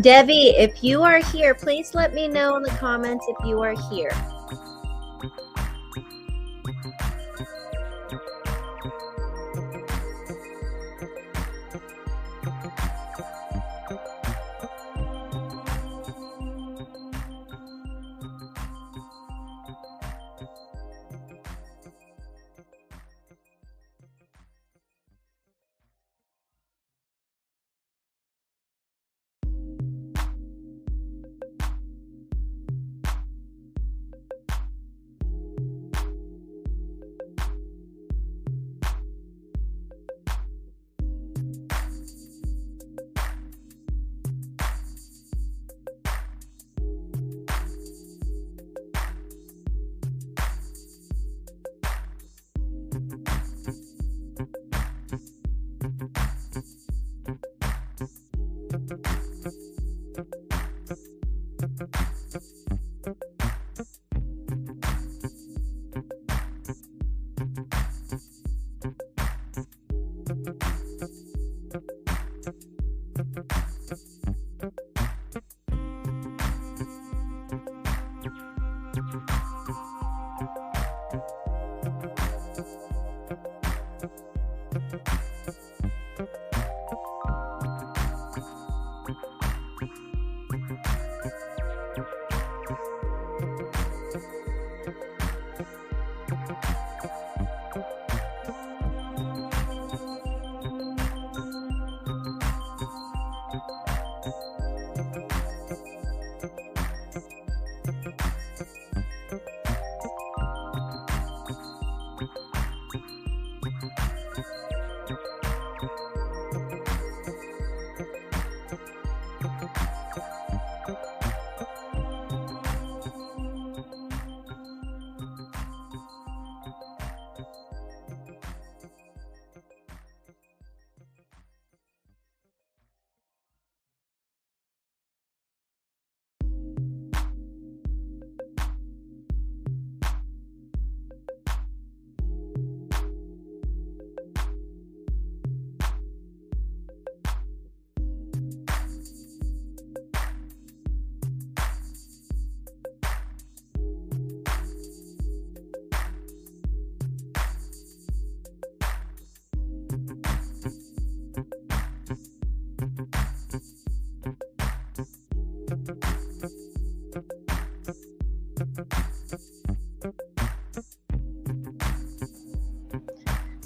Debbie, if you are here, please let me know in the comments if you are here.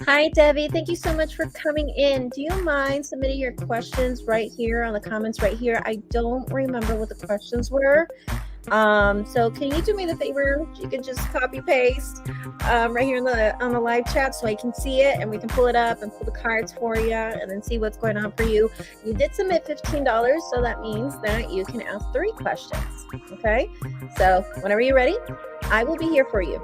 Hi, Debbie. Thank you so much for coming in. Do you mind submitting your questions right here on the comments right here? I don't remember what the questions were. So can you do me the favor? You can just copy paste right here on the live chat so I can see it and we can pull it up and pull the cards for you and then see what's going on for you. You did submit $15, so that means that you can ask 3 questions. Okay, so whenever you're ready, I will be here for you.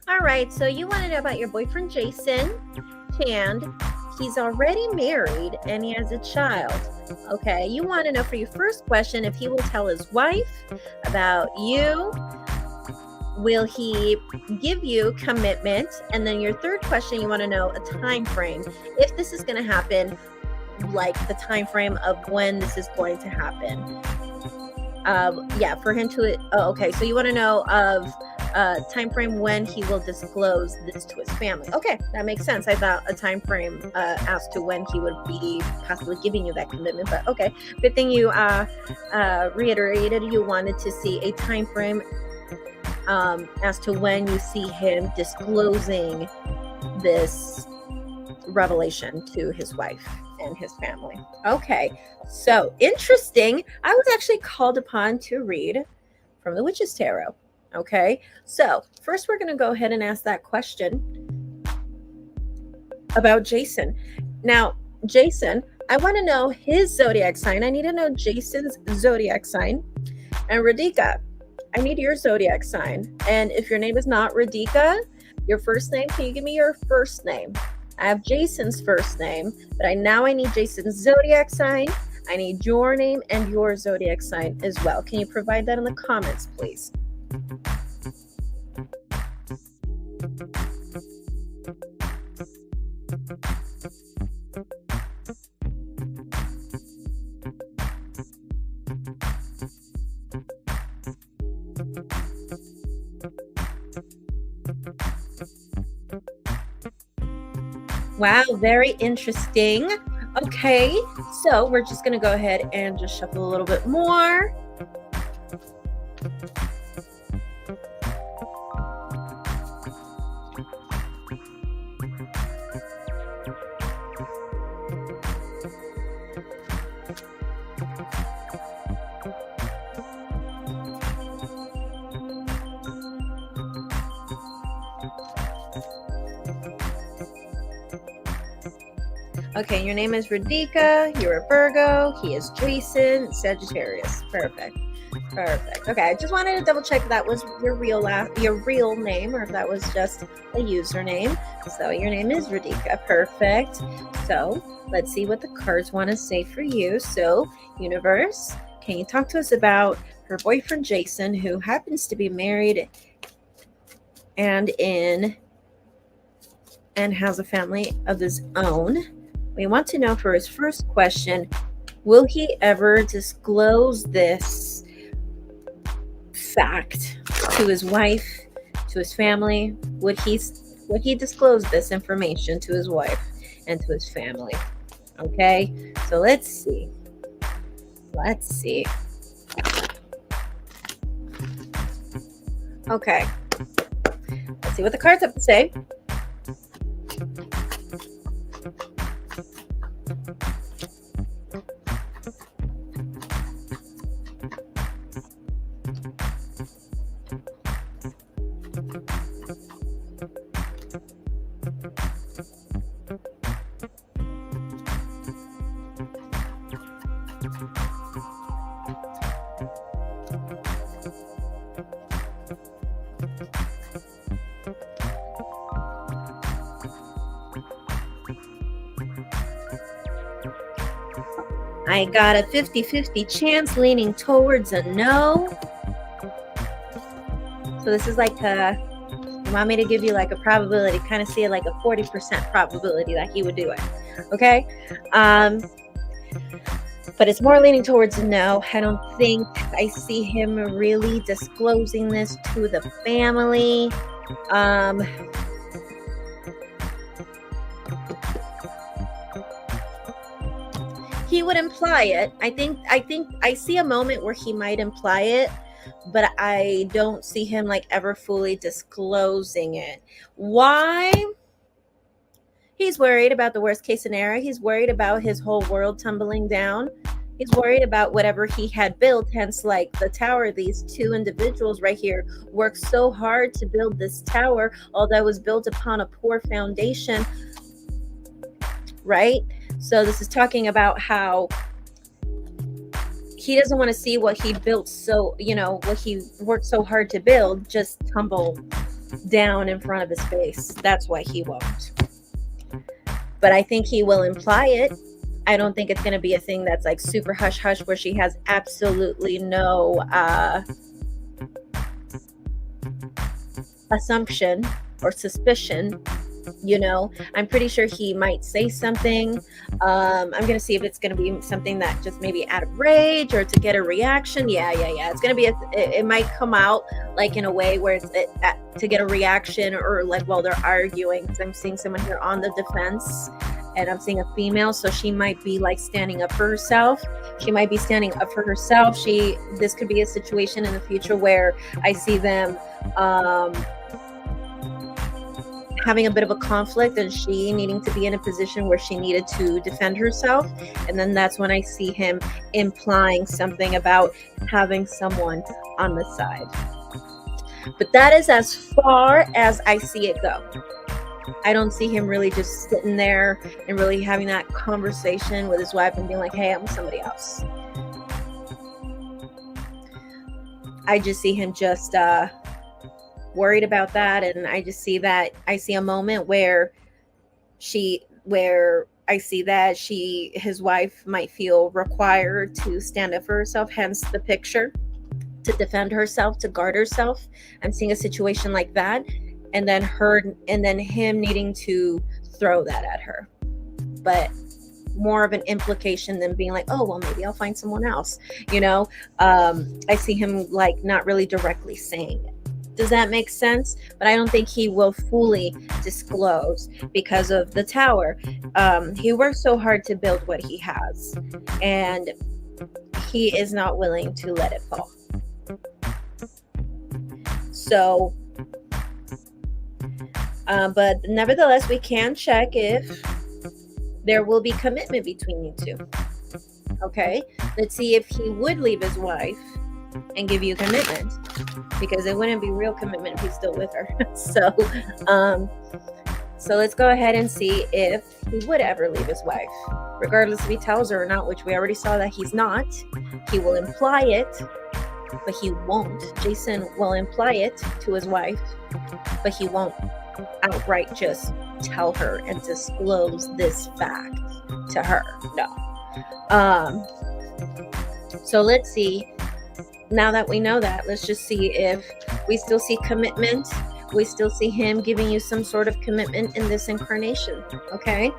All right, so you want to know about your boyfriend Jason, and he's already married and he has a child. Okay, you want to know for your first question if he will tell his wife about you. Will he give you commitment? And then your third question, you want to know a time frame. If this is going to happen, like the time frame of when this is going to happen. Yeah, for him to okay, so you want to know of time frame when he will disclose this to his family. Okay, that makes sense. I thought a time frame as to when he would be possibly giving you that commitment, but okay, good thing you reiterated you wanted to see a time frame as to when you see him disclosing this revelation to his wife and his family. Okay, so interesting. I was actually called upon to read from the Witch's Tarot. Okay, so first we're going to go ahead and ask that question about Jason. Now, Jason, I want to know his zodiac sign. I need to know Jason's zodiac sign. And Radhika, I need your zodiac sign. And if your name is not Radhika, your first name, can you give me your first name? I have Jason's first name, but I need Jason's zodiac sign. I need your name and your zodiac sign as well. Can you provide that in the comments, please? Wow, very interesting. Okay, so we're just going to go ahead and just shuffle a little bit more. Okay, your name is Radhika, you're a Virgo, he is Jason, Sagittarius. Perfect. Okay, I just wanted to double check if that was your real name or if that was just a username. So your name is Radhika. Perfect. So let's see what the cards want to say for you. So universe, can you talk to us about her boyfriend Jason, who happens to be married and has a family of his own? We want to know for his first question, will he ever disclose this fact to his wife, to his family? Would he disclose this information to his wife and to his family? Okay, so let's see. Okay, let's see what the cards have to say. I got a 50-50 chance leaning towards a no. So this is like you want me to give you like a probability, kind of see it like a 40% probability that he would do it. Okay? But it's more leaning towards a no. I don't think I see him really disclosing this to the family. He would imply it. I think I see a moment where he might imply it, but I don't see him like ever fully disclosing it. Why? He's worried about the worst case scenario. He's worried about his whole world tumbling down. He's worried about whatever he had built, hence like the tower. These two individuals right here worked so hard to build this tower, although it was built upon a poor foundation, right? So this is talking about how he doesn't want to see what he built, so what he worked so hard to build just tumble down in front of his face. That's why he won't. But I think he will imply it. I don't think it's going to be a thing that's like super hush hush where she has absolutely no assumption or suspicion. I'm pretty sure he might say something. I'm going to see if it's going to be something that just maybe out of rage or to get a reaction. Yeah. It's going to be, it might come out like in a way where it's to get a reaction or like while they're arguing. Because I'm seeing someone here on the defense and I'm seeing a female. So she might be like standing up for herself. This could be a situation in the future where I see them, having a bit of a conflict and she needing to be in a position where she needed to defend herself. And then that's when I see him implying something about having someone on the side. But that is as far as I see it go. I don't see him really just sitting there and really having that conversation with his wife and being like, hey, I'm somebody else. I just see him just worried about that, and I see a moment where where I see that his wife might feel required to stand up for herself, hence the picture, to defend herself, to guard herself. I'm seeing a situation like that, and then him needing to throw that at her, but more of an implication than being like, oh well, maybe I'll find someone else, I see him like not really directly saying it. Does that make sense? But I don't think he will fully disclose because of the tower. He worked so hard to build what he has, and he is not willing to let it fall. So, but nevertheless, we can check if there will be commitment between you two. Okay, let's see if he would leave his wife and give you commitment, because it wouldn't be real commitment if he's still with her. So let's go ahead and see if he would ever leave his wife, regardless if he tells her or not, which we already saw that he's not. He will imply it, but he won't. Jason will imply it to his wife, but he won't outright just tell her and disclose this fact to her. No. So let's see. Now that we know that, let's just see if we still see commitment. We still see him giving you some sort of commitment in this incarnation. Okay.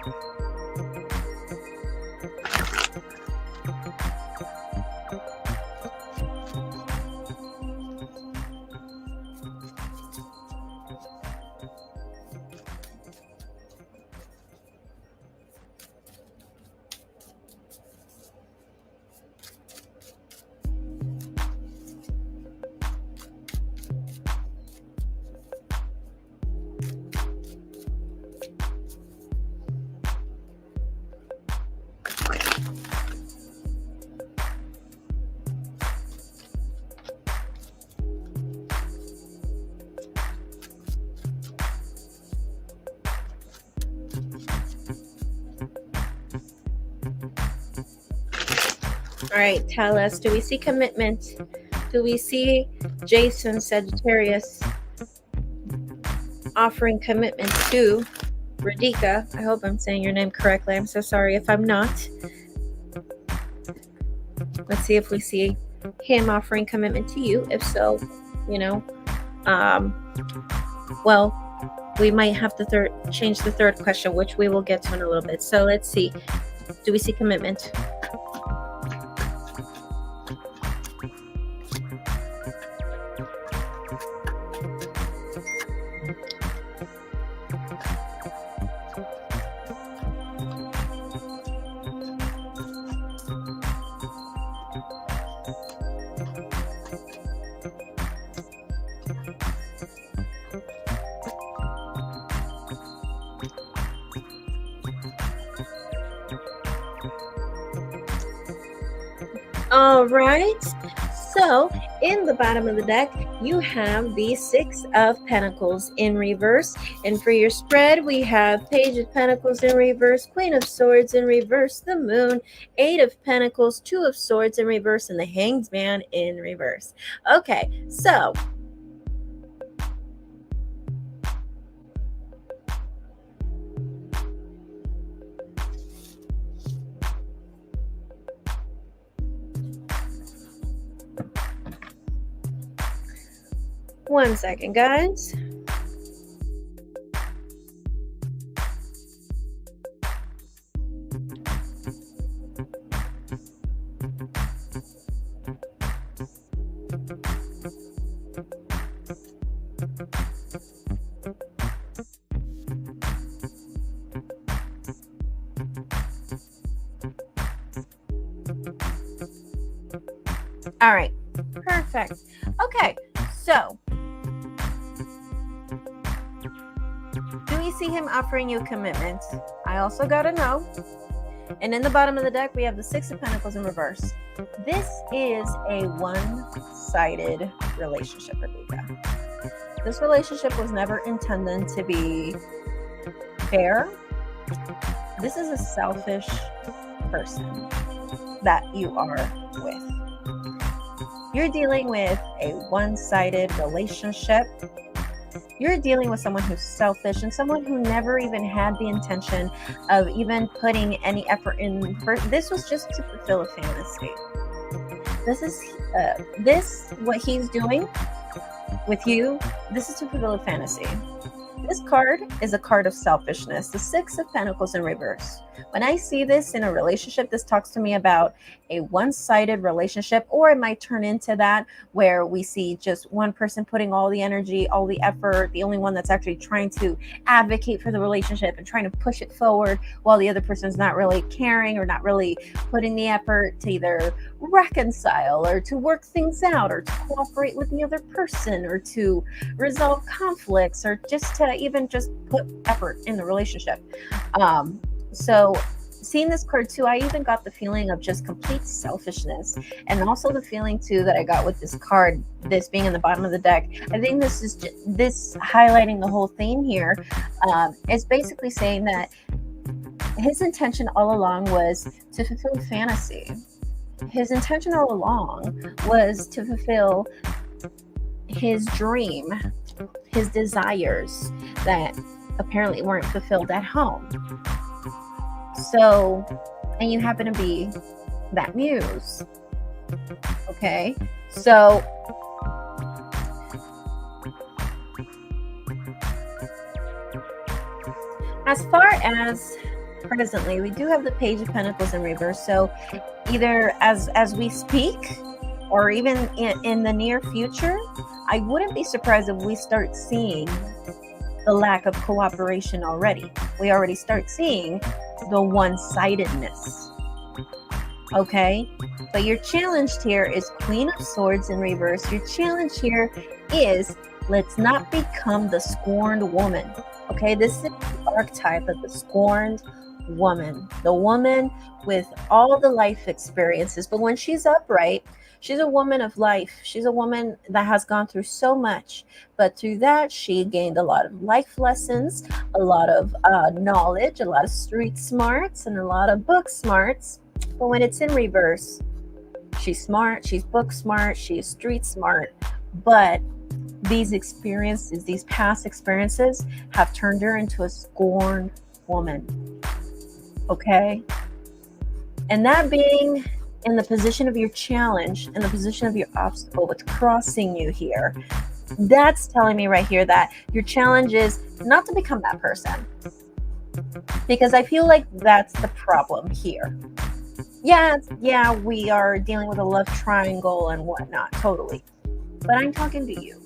All right, tell us, do we see commitment? Do we see Jason Sagittarius offering commitment to Radhika? I hope I'm saying your name correctly. I'm so sorry if I'm not. Let's see if we see him offering commitment to you. If so, well, we might have to change the third question, which we will get to in a little bit. So let's see. Do we see commitment? All right, so in the bottom of the deck, you have the Six of Pentacles in reverse. And for your spread, we have Page of Pentacles in reverse, Queen of Swords in reverse, the Moon, Eight of Pentacles, Two of Swords in reverse, and the Hanged Man in reverse. Okay, so one second, guys. All right, perfect. Okay, so do we see him offering you commitment? I also got to know. And in the bottom of the deck, we have the Six of Pentacles in reverse. This is a one-sided relationship, Radhika. This relationship was never intended to be fair. This is a selfish person that you are with. You're dealing with a one-sided relationship. You're dealing with someone who's selfish and someone who never even had the intention of even putting any effort in. This was just to fulfill a fantasy. This what he's doing with you. This is to fulfill a fantasy. This card is a card of selfishness, the Six of Pentacles in reverse. When I see this in a relationship, this talks to me about a one-sided relationship, or it might turn into that where we see just one person putting all the energy, all the effort, the only one that's actually trying to advocate for the relationship and trying to push it forward, while the other person's not really caring or not really putting the effort to either reconcile or to work things out or to cooperate with the other person or to resolve conflicts or just to even just put effort in the relationship. So seeing this card too, I even got the feeling of just complete selfishness, and also the feeling too that I got with this card, this being in the bottom of the deck. I think this is this highlighting the whole theme here. It's basically saying that his intention all along was to fulfill fantasy. His intention all along was to fulfill his dream, his desires that apparently weren't fulfilled at home. So, and you happen to be that muse. Okay, so as far as presently, we do have the Page of Pentacles in reverse. So either as we speak or even in the near future, I wouldn't be surprised if we start seeing the lack of cooperation already. We already start seeing the one-sidedness. Okay, but your challenge here is Queen of Swords in reverse. Your challenge here is, let's not become the scorned woman. Okay, this is the archetype of the scorned woman, the woman with all the life experiences, but when she's upright, she's a woman of life. She's a woman that has gone through so much, but through that she gained a lot of life lessons, a lot of knowledge, a lot of street smarts, and a lot of book smarts. But when it's in reverse, she's smart, she's book smart, she is street smart, but these experiences, these past experiences, have turned her into a scorned woman. Okay, and that being in the position of your challenge, in the position of your obstacle, what's crossing you here, that's telling me right here that your challenge is not to become that person, because I feel like that's the problem here. Yeah, we are dealing with a love triangle and whatnot, totally, but I'm talking to you.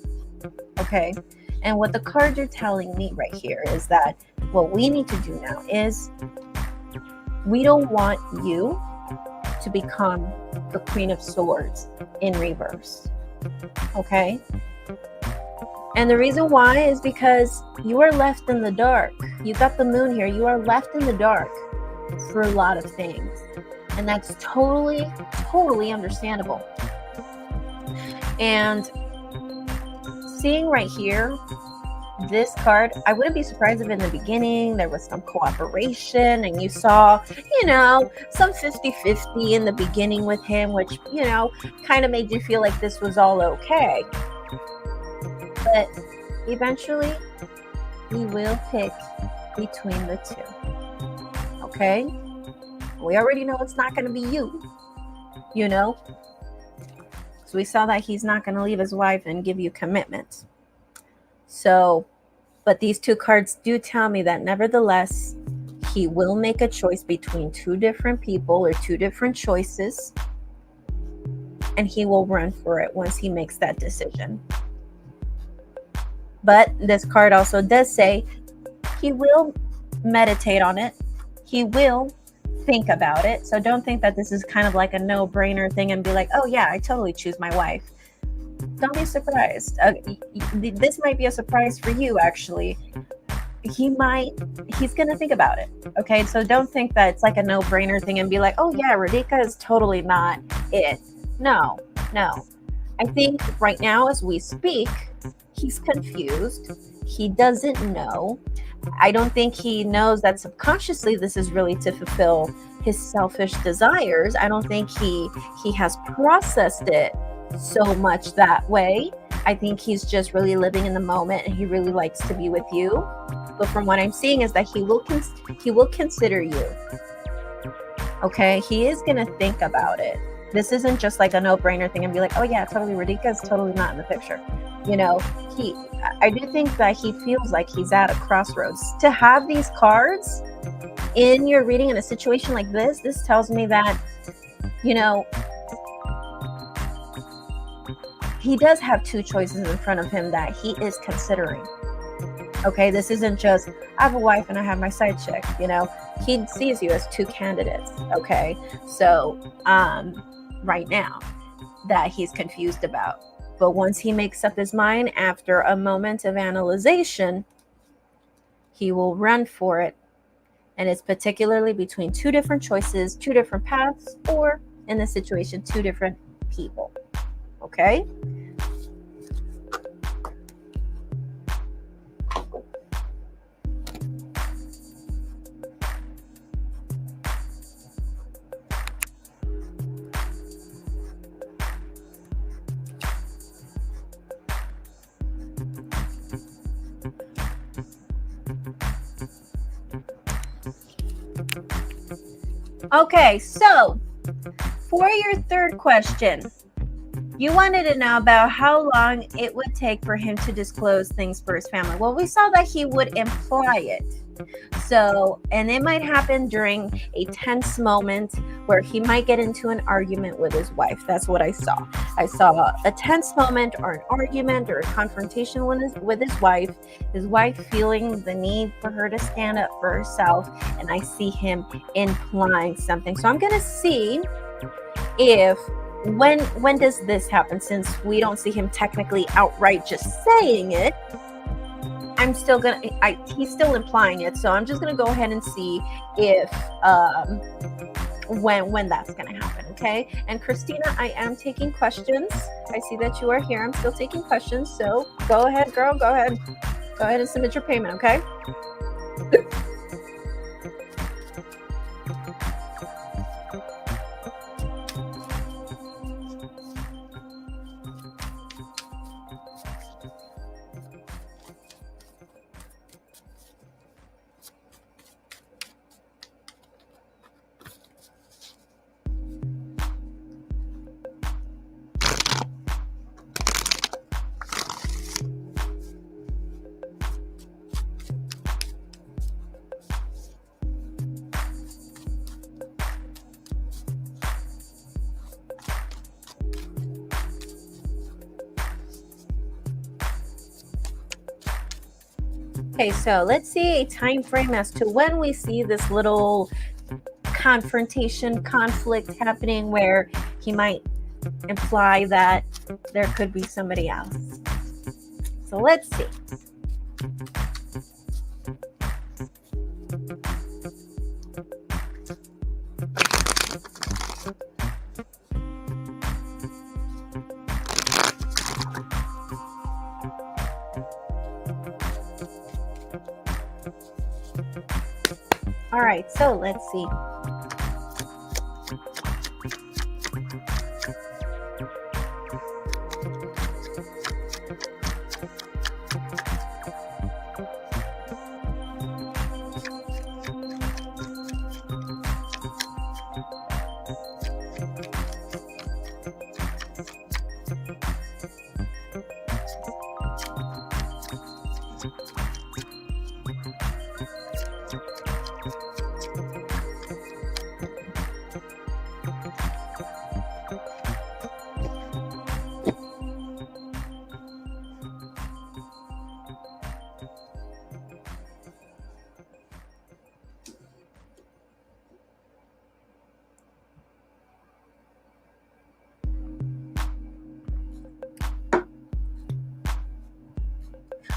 Okay, and what the cards are telling me right here is that what we need to do now is, we don't want you to become the Queen of Swords in reverse. Okay, and the reason why is because you are left in the dark. You got the moon here. You are left in the dark for a lot of things, and that's totally understandable. And seeing right here, this card, I wouldn't be surprised if in the beginning there was some cooperation and you saw, some 50-50 in the beginning with him, which, kind of made you feel like this was all okay. But eventually, he will pick between the two. Okay? We already know it's not going to be you. So we saw that he's not going to leave his wife and give you commitment. So, but these two cards do tell me that nevertheless, he will make a choice between two different people or two different choices, and he will run for it once he makes that decision. But this card also does say he will meditate on it. He will think about it. So don't think that this is kind of like a no-brainer thing and be like, oh yeah, I totally choose my wife. Don't be surprised. This might be a surprise for you, actually. He's going to think about it. Okay, so don't think that it's like a no-brainer thing and be like, oh yeah, Radhika is totally not it. No. I think right now as we speak, he's confused. He doesn't know. I don't think he knows that subconsciously this is really to fulfill his selfish desires. I don't think he has processed it so much that way. I think he's just really living in the moment and he really likes to be with you. But from what I'm seeing is that he will consider you. Okay, he is going to think about it. This isn't just like a no-brainer thing and be like, oh yeah, totally ridiculous, totally not in the picture. You know, I do think that he feels like he's at a crossroads. To have these cards in your reading in a situation like this tells me that, you know, he does have two choices in front of him that he is considering. Okay, this isn't just, I have a wife and I have my side chick, you know. He sees you as two candidates, okay? So, right now, that he's confused about. But once he makes up his mind after a moment of analyzation, he will run for it. And it's particularly between two different choices, two different paths, or in this situation, two different people, okay? Okay, so for your third question, you wanted to know about how long it would take for him to disclose things for his family. Well, we saw that he would imply it. So, and it might happen during a tense moment where he might get into an argument with his wife. That's what I saw. I saw a tense moment or an argument or a confrontation with his wife feeling the need for her to stand up for herself. And I see him implying something. So I'm going to see if when does this happen, since we don't see him technically outright just saying it. I'm still gonna he's still implying it, so I'm just gonna go ahead and see if when that's gonna happen. Okay, and Christina, I am taking questions. I see that you are here. I'm still taking questions, so go ahead, girl, go ahead and submit your payment. Okay. Okay, so let's see a time frame as to when we see this little confrontation, conflict happening where he might imply that there could be somebody else. So let's see. All right, so let's see.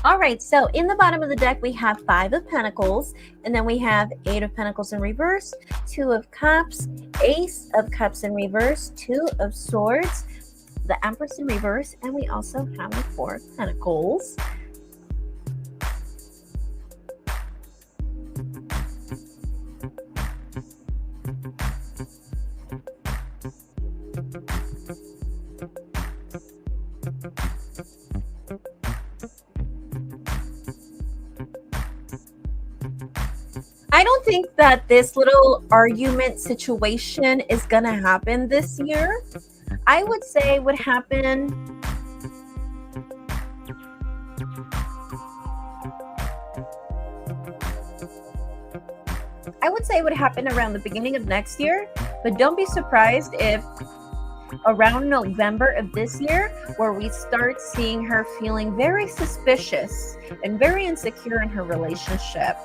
All right, so in the bottom of the deck, we have 5 of Pentacles, and then we have 8 of Pentacles in reverse, 2 of Cups, Ace of Cups in reverse, 2 of Swords, the Empress in reverse, and we also have the 4 of Pentacles. I don't think that this little argument situation is going to happen this year. I would say would happen around the beginning of next year, but don't be surprised if around November of this year, where we start seeing her feeling very suspicious and very insecure in her relationship.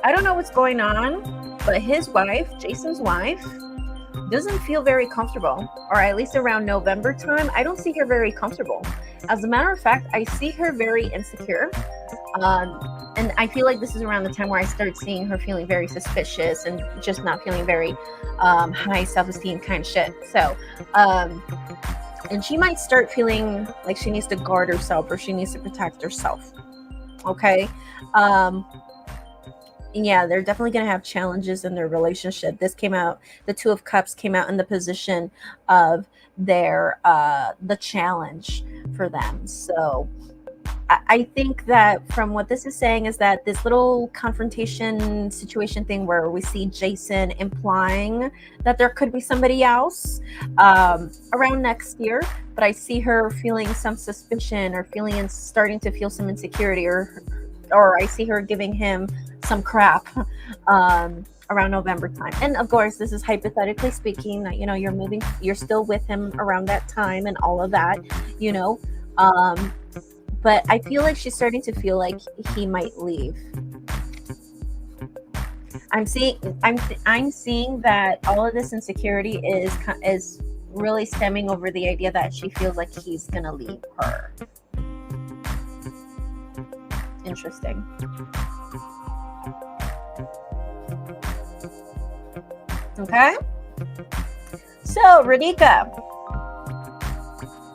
I don't know what's going on, but his wife, Jason's wife, doesn't feel very comfortable, or at least around November time, I don't see her very comfortable. As a matter of fact, I see her very insecure. And I feel like this is around the time where I start seeing her feeling very suspicious and just not feeling very high self-esteem kind of shit. So, and she might start feeling like she needs to guard herself or she needs to protect herself. Okay. Yeah, they're definitely going to have challenges in their relationship. This came out, the Two of Cups came out in the position of their, the challenge for them. So, I think that from what this is saying is that this little confrontation situation thing where we see Jason implying that there could be somebody else around next year, but I see her feeling some suspicion or starting to feel some insecurity, or I see her giving him some crap around November time. And of course, this is hypothetically speaking that, you're still with him around that time and all of that, but I feel like she's starting to feel like he might leave. I'm seeing that all of this insecurity is really stemming over the idea that she feels like he's gonna leave her. Interesting. Okay. So, Radhika,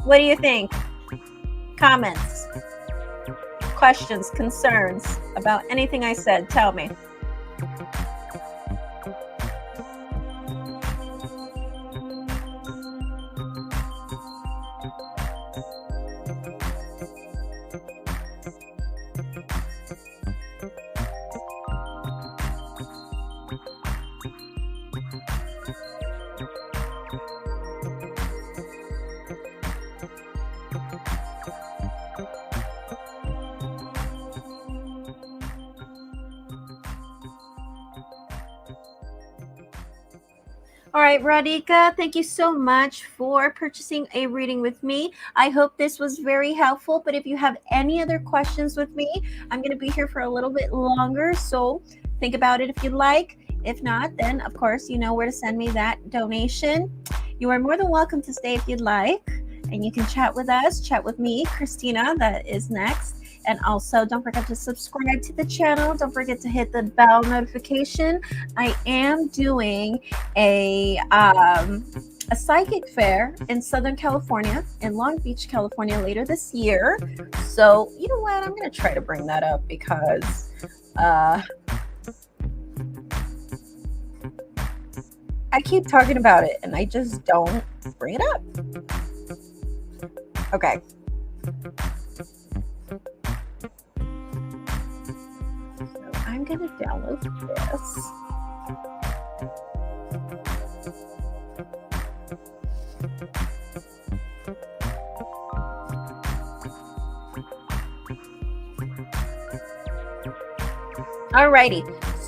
what do you think? Comments, questions, concerns about anything I said, tell me. All right, Radhika, thank you so much for purchasing a reading with me. I hope this was very helpful, but if you have any other questions with me, I'm going to be here for a little bit longer, so think about it if you'd like. If not, then of course, you know where to send me that donation. You are more than welcome to stay if you'd like, and you can chat with us, chat with me, Christina, that is next. And also, don't forget to subscribe to the channel. Don't forget to hit the bell notification. I am doing a psychic fair in Southern California, in Long Beach, California, later this year. So, you know what? I'm going to try to bring that up because I keep talking about it and I just don't bring it up. Okay. I'm going to download this. Alrighty,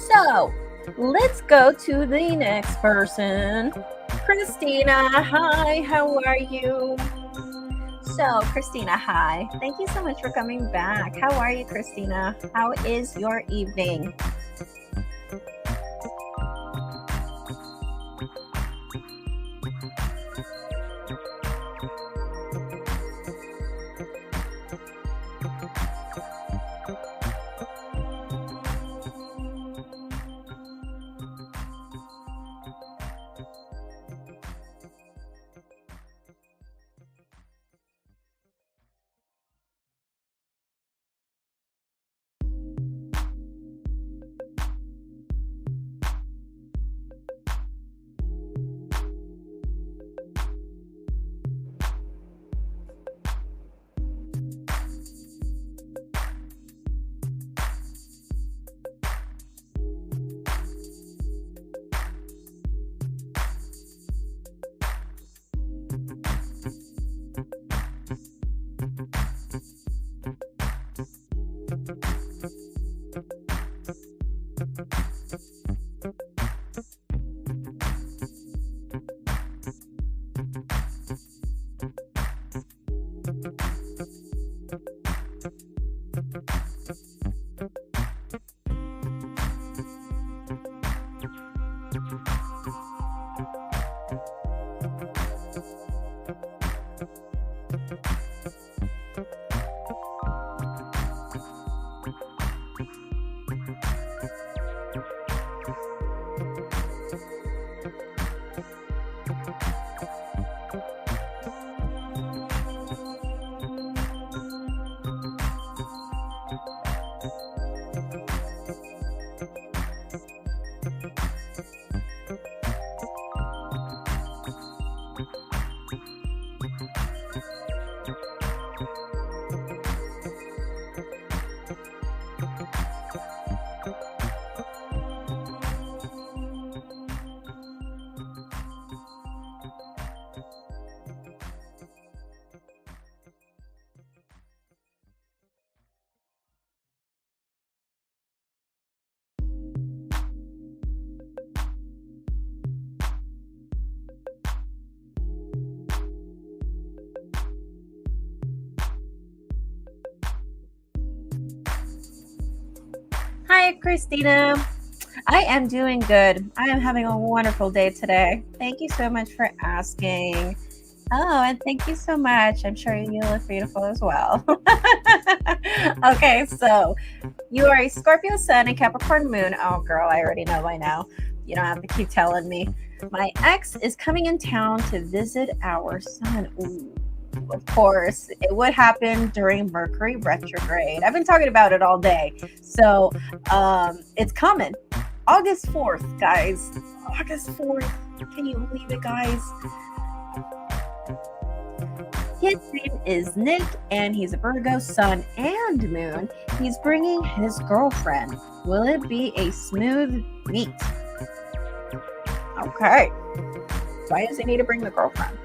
so let's go to the next person. Christina, hi, how are you? So, Christina, hi. Thank you so much for coming back. How are you, Christina? How is your evening? Hi, Christina. I am doing good. I am having a wonderful day today. Thank you so much for asking. Oh, and thank you so much. I'm sure you look beautiful as well. Okay, so you are a Scorpio sun and Capricorn moon. Oh, girl, I already know by now. You don't have to keep telling me. My ex is coming in town to visit our son. Ooh, of course, it would happen during Mercury retrograde. I've been talking about it all day. So it's coming. August 4th, guys. August 4th. Can you believe it, guys? His name is Nick, and he's a Virgo sun and moon. He's bringing his girlfriend. Will it be a smooth meet? Okay. Why does he need to bring the girlfriend?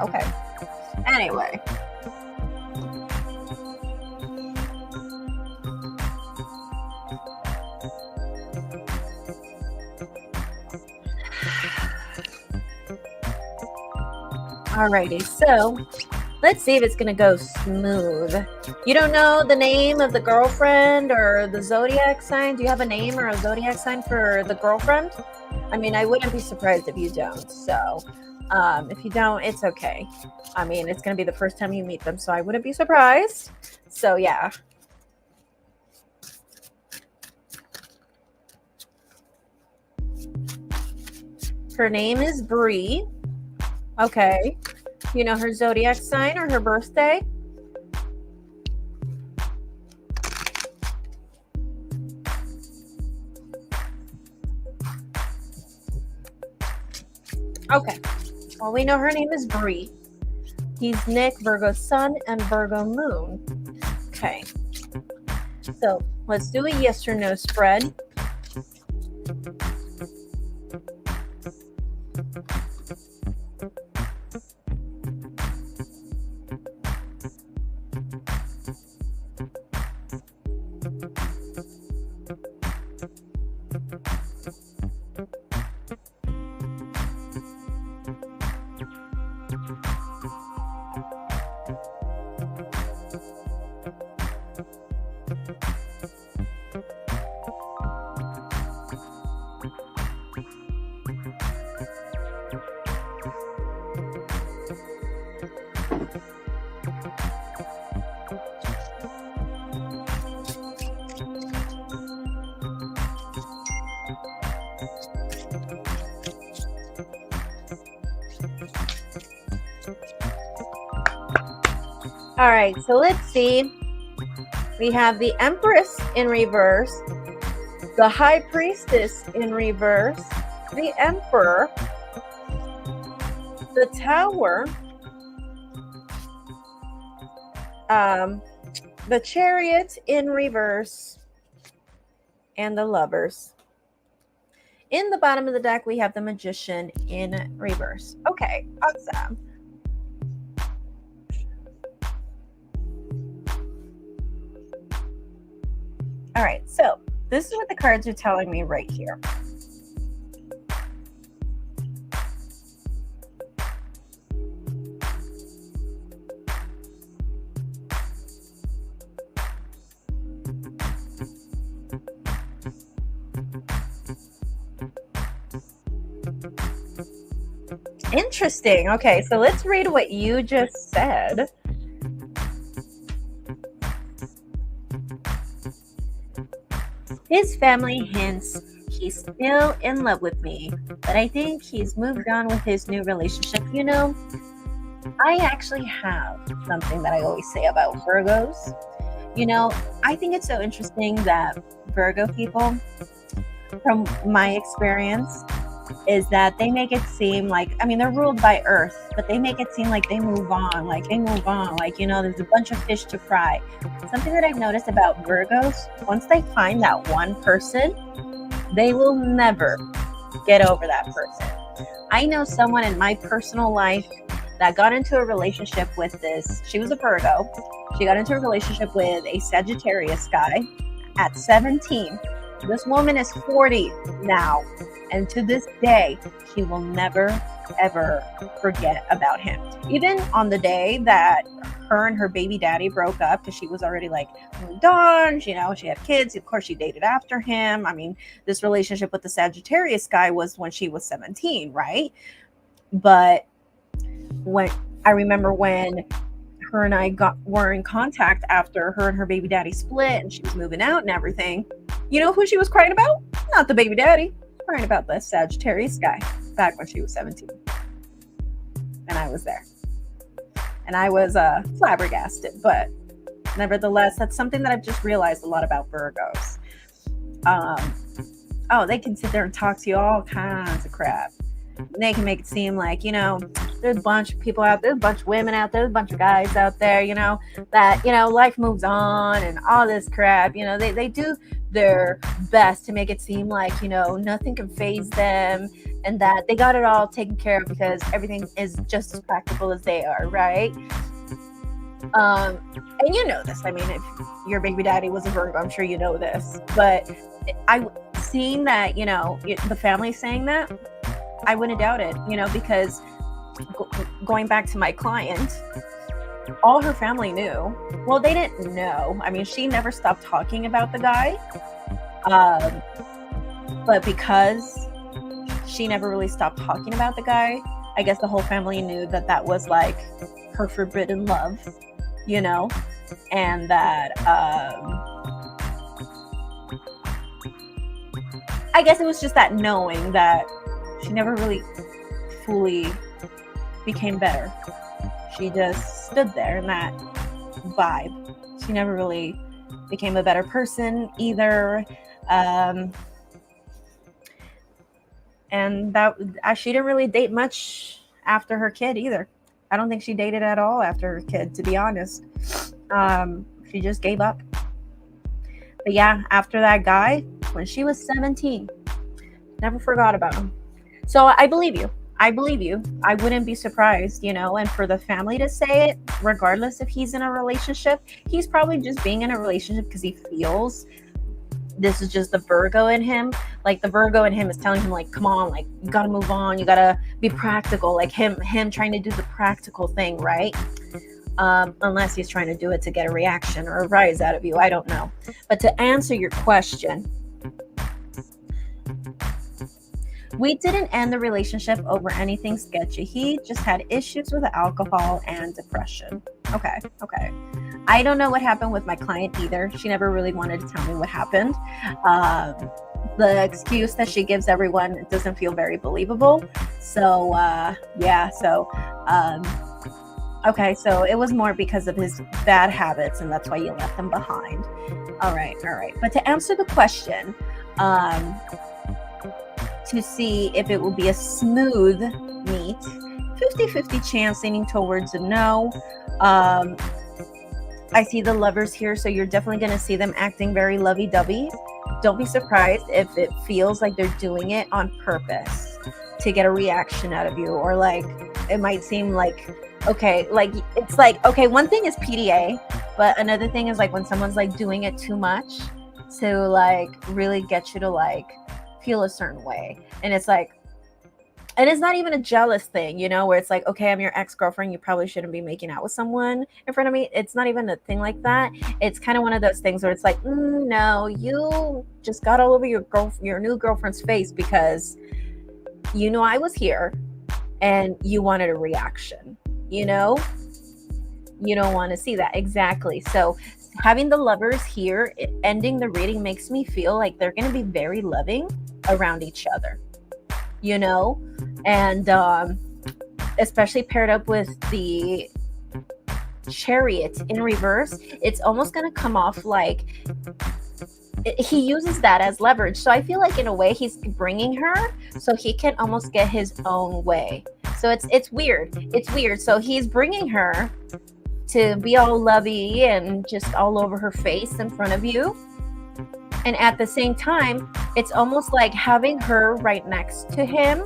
Okay. Anyway. Alrighty, so let's see if it's gonna go smooth. You don't know the name of the girlfriend or the zodiac sign? Do you have a name or a zodiac sign for the girlfriend? I mean, I wouldn't be surprised if you don't. So if you don't, it's okay. I mean, it's gonna be the first time you meet them, so I wouldn't be surprised. So yeah. Her name is Bree. Okay. You know her zodiac sign or her birthday? Okay. Well, we know her name is Bree. He's Nick, Virgo sun and Virgo moon. Okay. So let's do a yes or no spread. All right, so let's see. We have the Empress in reverse, the High Priestess in reverse, the Emperor, the Tower, the Chariot in reverse, and the Lovers. In the bottom of the deck, we have the Magician in reverse. Okay, awesome. All right, so this is what the cards are telling me right here. Interesting. Okay, so let's read what you just said. His family hints he's still in love with me, but I think he's moved on with his new relationship. You know, I actually have something that I always say about Virgos. You know, I think it's so interesting that Virgo people, from my experience, is that they make it seem like, I mean, they're ruled by Earth, but they make it seem like they move on, like there's a bunch of fish to fry. Something that I've noticed about Virgos, once they find that one person, they will never get over that person. I know someone in my personal life that got into a relationship with this. She was a Virgo. She got into a relationship with a Sagittarius guy at 17. This woman is 40 now. And to this day, she will never, ever forget about him. Even on the day that her and her baby daddy broke up, because she was already like moved on, she had kids. Of course, she dated after him. I mean, this relationship with the Sagittarius guy was when she was 17, right? But when I remember when her and I were in contact after her and her baby daddy split and she was moving out and everything, you know who she was crying about? Not the baby daddy. Crying about the Sagittarius guy back when she was 17. And I was there. And I was flabbergasted. But nevertheless, that's something that I've just realized a lot about Virgos. They can sit there and talk to you all kinds of crap. They can make it seem like, there's a bunch of people out there, there's a bunch of women out there, there's a bunch of guys out there, that, life moves on and all this crap. They do their best to make it seem like, nothing can faze them and that they got it all taken care of because everything is just as practical as they are, right? And you know this. I mean, if your baby daddy was a Virgo, I'm sure you know this. But seeing that, the family saying that, I wouldn't doubt it, because going back to my client, all her family knew. Well, they didn't know. I mean, she never stopped talking about the guy. But because she never really stopped talking about the guy, I guess the whole family knew that that was like her forbidden love, and that I guess it was just that knowing that she never really fully became better. She just stood there in that vibe. She never really became a better person either. And that she didn't really date much after her kid either. I don't think she dated at all after her kid, to be honest. She just gave up. But yeah, after that guy, when she was 17, never forgot about him. So I believe you. I wouldn't be surprised, and for the family to say it, regardless if he's in a relationship, he's probably just being in a relationship because he feels this is just the Virgo in him. Like the Virgo in him is telling him, like, come on, like, you gotta move on, you gotta be practical, like him trying to do the practical thing, right? Unless he's trying to do it to get a reaction or a rise out of you, I don't know. But to answer your question, we didn't end the relationship over anything sketchy. He just had issues with alcohol and depression. Okay. I don't know what happened with my client either. She never really wanted to tell me what happened. The excuse that she gives everyone doesn't feel very believable. So, yeah. So, okay. So it was more because of his bad habits, and that's why you left them behind. All right. But to answer the question, to see if it will be a smooth meet, 50-50 chance leaning towards a no. I see the lovers here, so you're definitely going to see them acting very lovey-dovey. Don't be surprised if it feels like they're doing it on purpose to get a reaction out of you, or like it might seem like, okay, like it's like, okay, one thing is PDA, but another thing is like when someone's like doing it too much to like really get you to like feel a certain way. And it's like, and it's not even a jealous thing, where it's like, okay, I'm your ex-girlfriend, you probably shouldn't be making out with someone in front of me. It's not even a thing like that. It's kind of one of those things where it's like, no, you just got all over your new girlfriend's face because I was here and you wanted a reaction. You don't want to see that. Exactly. So having the lovers here, ending the reading makes me feel like they're going to be very loving around each other, and especially paired up with the Chariot in reverse, it's almost going to come off like he uses that as leverage. So I feel like in a way he's bringing her so he can almost get his own way. So it's weird. It's weird. So he's bringing her to be all lovey and just all over her face in front of you. And at the same time, it's almost like having her right next to him.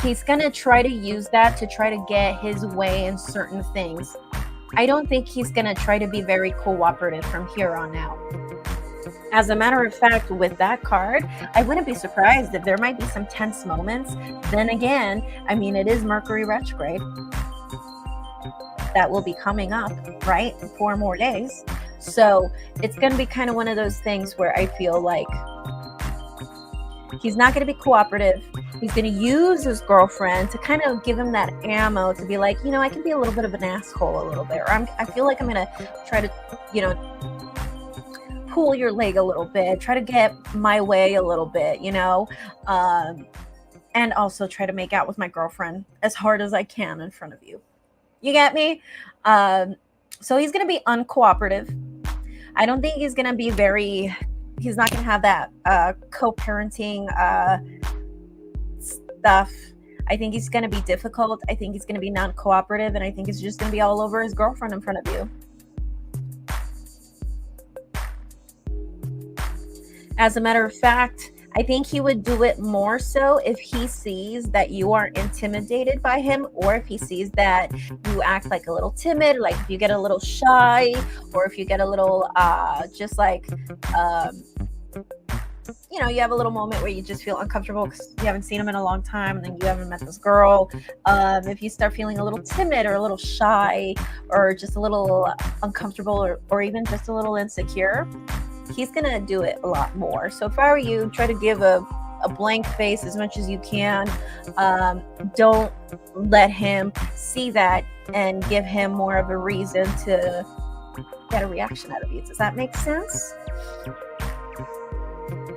He's going to try to use that to try to get his way in certain things. I don't think he's going to try to be very cooperative from here on out. As a matter of fact, with that card, I wouldn't be surprised if there might be some tense moments. Then again, I mean, it is Mercury retrograde. That will be coming up, right? 4 more days. So it's going to be kind of one of those things where I feel like he's not going to be cooperative. He's going to use his girlfriend to kind of give him that ammo to be like, I can be a little bit of an asshole a little bit. Or I feel like I'm going to try to, pull your leg a little bit, try to get my way a little bit, and also try to make out with my girlfriend as hard as I can in front of you. You get me? So he's going to be uncooperative. I don't think he's going to be he's not going to have that co-parenting stuff. I think he's going to be difficult. I think he's going to be non-cooperative. And I think he's just going to be all over his girlfriend in front of you. As a matter of fact, I think he would do it more so if he sees that you are intimidated by him, or if he sees that you act like a little timid, like if you get a little shy, or if you get a little just like, you have a little moment where you just feel uncomfortable because you haven't seen him in a long time and then you haven't met this girl. If you start feeling a little timid or a little shy or just a little uncomfortable or even just a little insecure, he's going to do it a lot more. So if I were you, try to give a blank face as much as you can. Don't let him see that and give him more of a reason to get a reaction out of you. Does that make sense?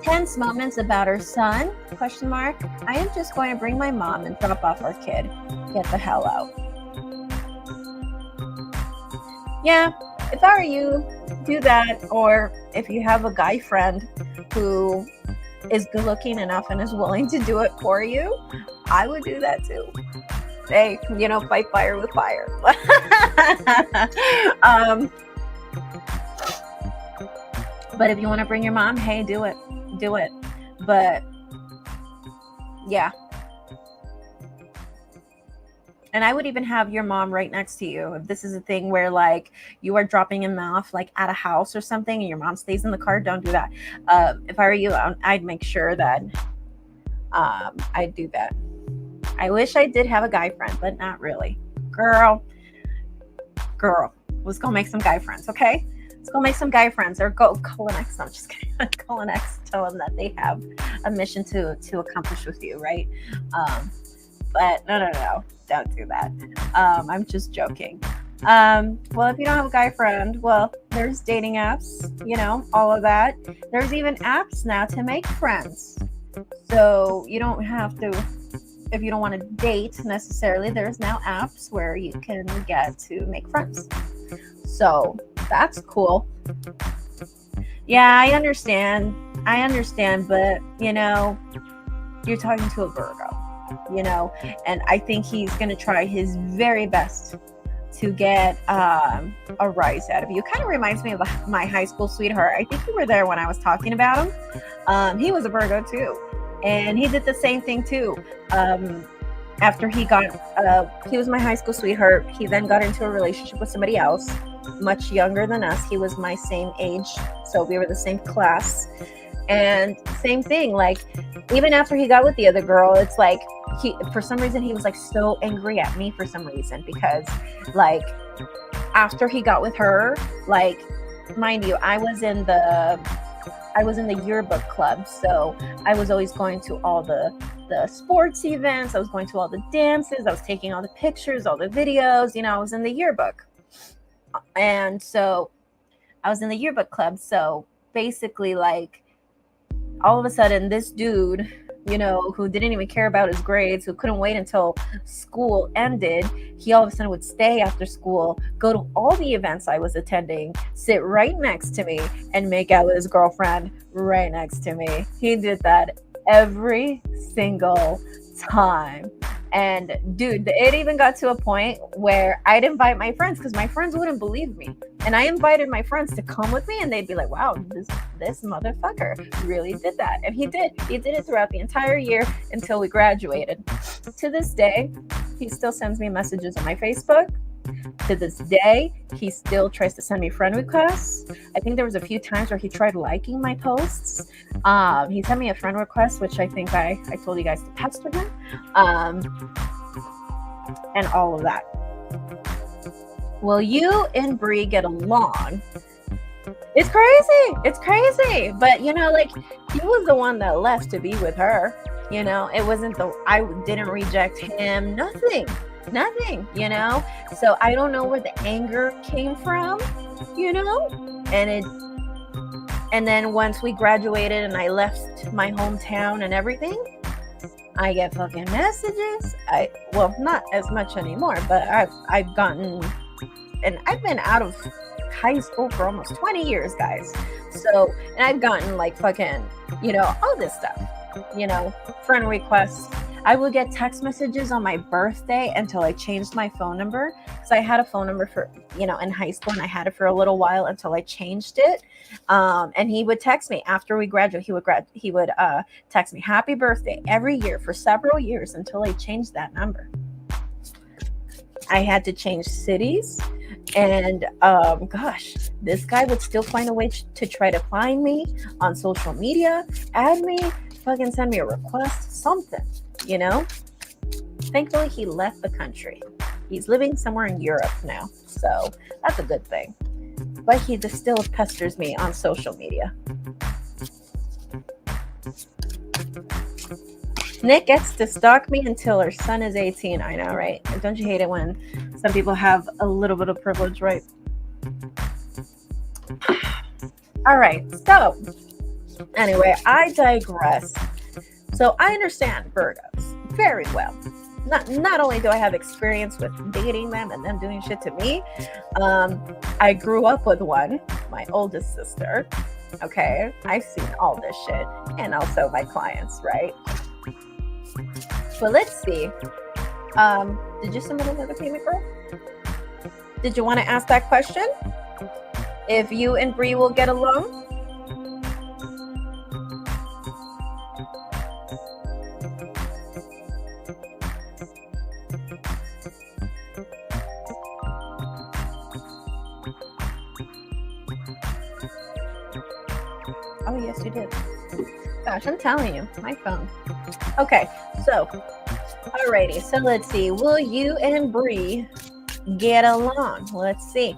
Tense moments about her son, ? I am just going to bring my mom and drop off our kid. Get the hell out. Yeah, if I were you, do that. Or if you have a guy friend who is good looking enough and is willing to do it for you, I would do that too. Hey, fight fire with fire. But if you want to bring your mom, hey, do it. But yeah. And I would even have your mom right next to you. If this is a thing where like you are dropping him off like at a house or something and your mom stays in the car, don't do that. If I were you, I'd make sure that I'd do that. I wish I did have a guy friend, but not really. Girl, let's go make some guy friends, okay? Let's go make some guy friends, or go call an ex. No, I'm just kidding. Call an ex, tell them that they have a mission to accomplish with you, right? But no, don't do that. I'm just joking. Well, if you don't have a guy friend, well, there's dating apps, all of that. There's even apps now to make friends. So you don't have to, if you don't want to date necessarily, there's now apps where you can get to make friends. So that's cool. Yeah, I understand, but you're talking to a Virgo, and I think he's going to try his very best to get a rise out of you. Kind of reminds me of my high school sweetheart. I think you were there when I was talking about him. He was a Virgo too, and he did the same thing too. After he was my high school sweetheart. He then got into a relationship with somebody else, much younger than us. He was my same age, so we were the same class. And same thing, like even after he got with the other girl, it's like for some reason he was like so angry at me for some reason, because like after he got with her, like mind you, I was in the yearbook club, so I was always going to all the sports events, I was going to all the dances, I was taking all the pictures, all the videos, I was in the yearbook. And so I was in the yearbook club. So basically, like all of a sudden this dude you know, who didn't even care about his grades, who couldn't wait until school ended. He all of a sudden would stay after school, go to all the events I was attending, sit right next to me, and make out with his girlfriend right next to me. He did that every single time. And dude, it even got to a point where I'd invite my friends because my friends wouldn't believe me. And I invited my friends to come with me, and they'd be like, wow, this motherfucker really did that. And he did. He did it throughout the entire year until we graduated. To this day, he still sends me messages on my Facebook. To this day, he still tries to send me friend requests. I think there was a few times where he tried liking my posts. He sent me a friend request, which I think I told you guys to pester him, and all of that. Well, you and Bree get along. It's crazy. It's crazy. But, you know, like, he was the one that left to be with her. You know, it wasn't I didn't reject him. Nothing, you know? So I don't know where the anger came from, you know? And then once we graduated and I left my hometown and everything, I get fucking messages. Well, not as much anymore, but I've gotten, and I've been out of high school for almost 20 years, guys. So, and I've gotten like fucking, you know, all this stuff, you know, friend requests. I would get text messages on my birthday until I changed my phone number, because I had a phone number for, you know, in high school, and I had it for a little while until I changed it. And he would text me after we graduated. He would text me happy birthday every year for several years until I changed that number. I had to change cities, and gosh, this guy would still find a way to try to find me on social media, add me, fucking send me a request, something. You know, thankfully he left the country. He's living somewhere in Europe now, so that's a good thing. But he just still pesters me on social media. Nick gets to stalk me until her son is 18. I know, right? Don't you hate it when some people have a little bit of privilege, right? All right, so anyway, I digress. So I understand Virgos very well. Not only do I have experience with dating them and them doing shit to me, I grew up with one, my oldest sister. Okay, I've seen all this shit, and also my clients, right? But let's see. Did you submit another payment, girl? Did you want to ask that question? If you and Bree will get along? Oh, yes, you did. Gosh, I'm telling you, my phone. Okay, so, alrighty, so let's see. Will you and Bree get along? Let's see.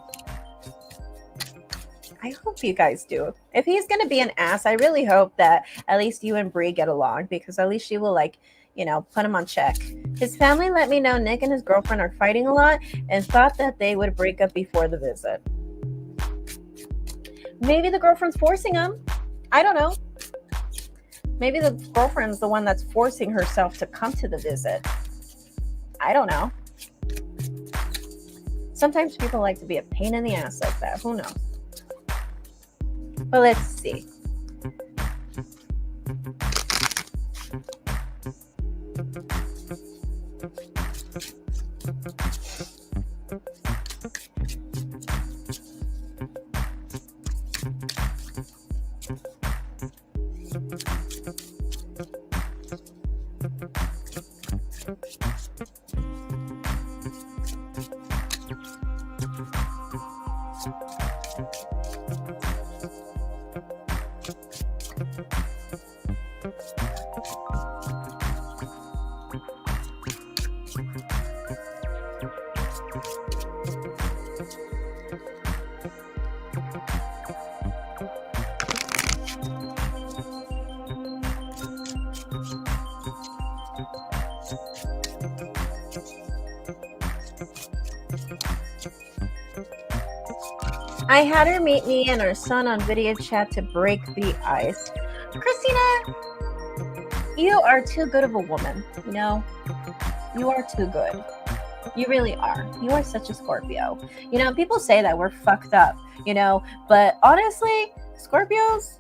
I hope you guys do. If he's going to be an ass, I really hope that at least you and Bree get along, because at least she will, like, you know, put him on check. His family let me know Nick and his girlfriend are fighting a lot and thought that they would break up before the visit. Maybe the girlfriend's forcing him. I don't know. Maybe the girlfriend's the one that's forcing herself to come to the visit. I don't know. Sometimes people like to be a pain in the ass like that. Who knows? But let's see. I had her meet me and our son on video chat to break the ice. Christina, You are too good of a woman, you know? You are too good. You really are. You are such a Scorpio. You know, people say that we're fucked up, you know, but honestly, Scorpios,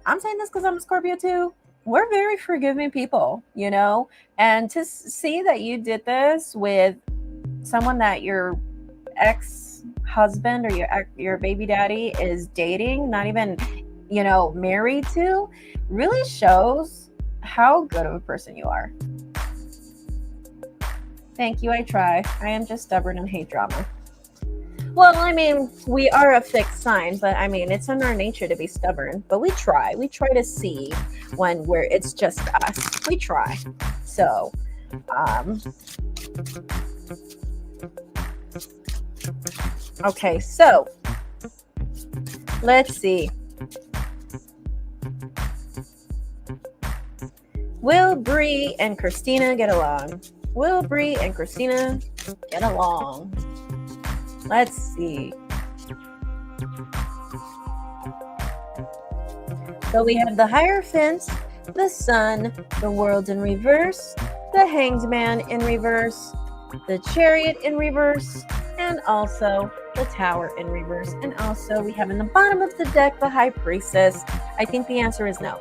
I'm saying this because I'm a Scorpio too. We're very forgiving people, you know, and to see that you did this with someone that your ex-husband or your baby daddy is dating, not even, you know, married to, really shows how good of a person you are. Thank you. I try. I am just stubborn and hate drama. Well, I mean, we are a fixed sign, but I mean, it's in our nature to be stubborn. But we try. We try to see when it's just us. We try. So, okay. So, let's see. Will Bree and Christina get along? Will Bree and Christina get along? Let's see. So we have the Hierophant, the Sun, the World in reverse, the Hanged Man in reverse, the Chariot in reverse, and also the Tower in reverse. And also we have in the bottom of the deck the High Priestess. I think the answer is no.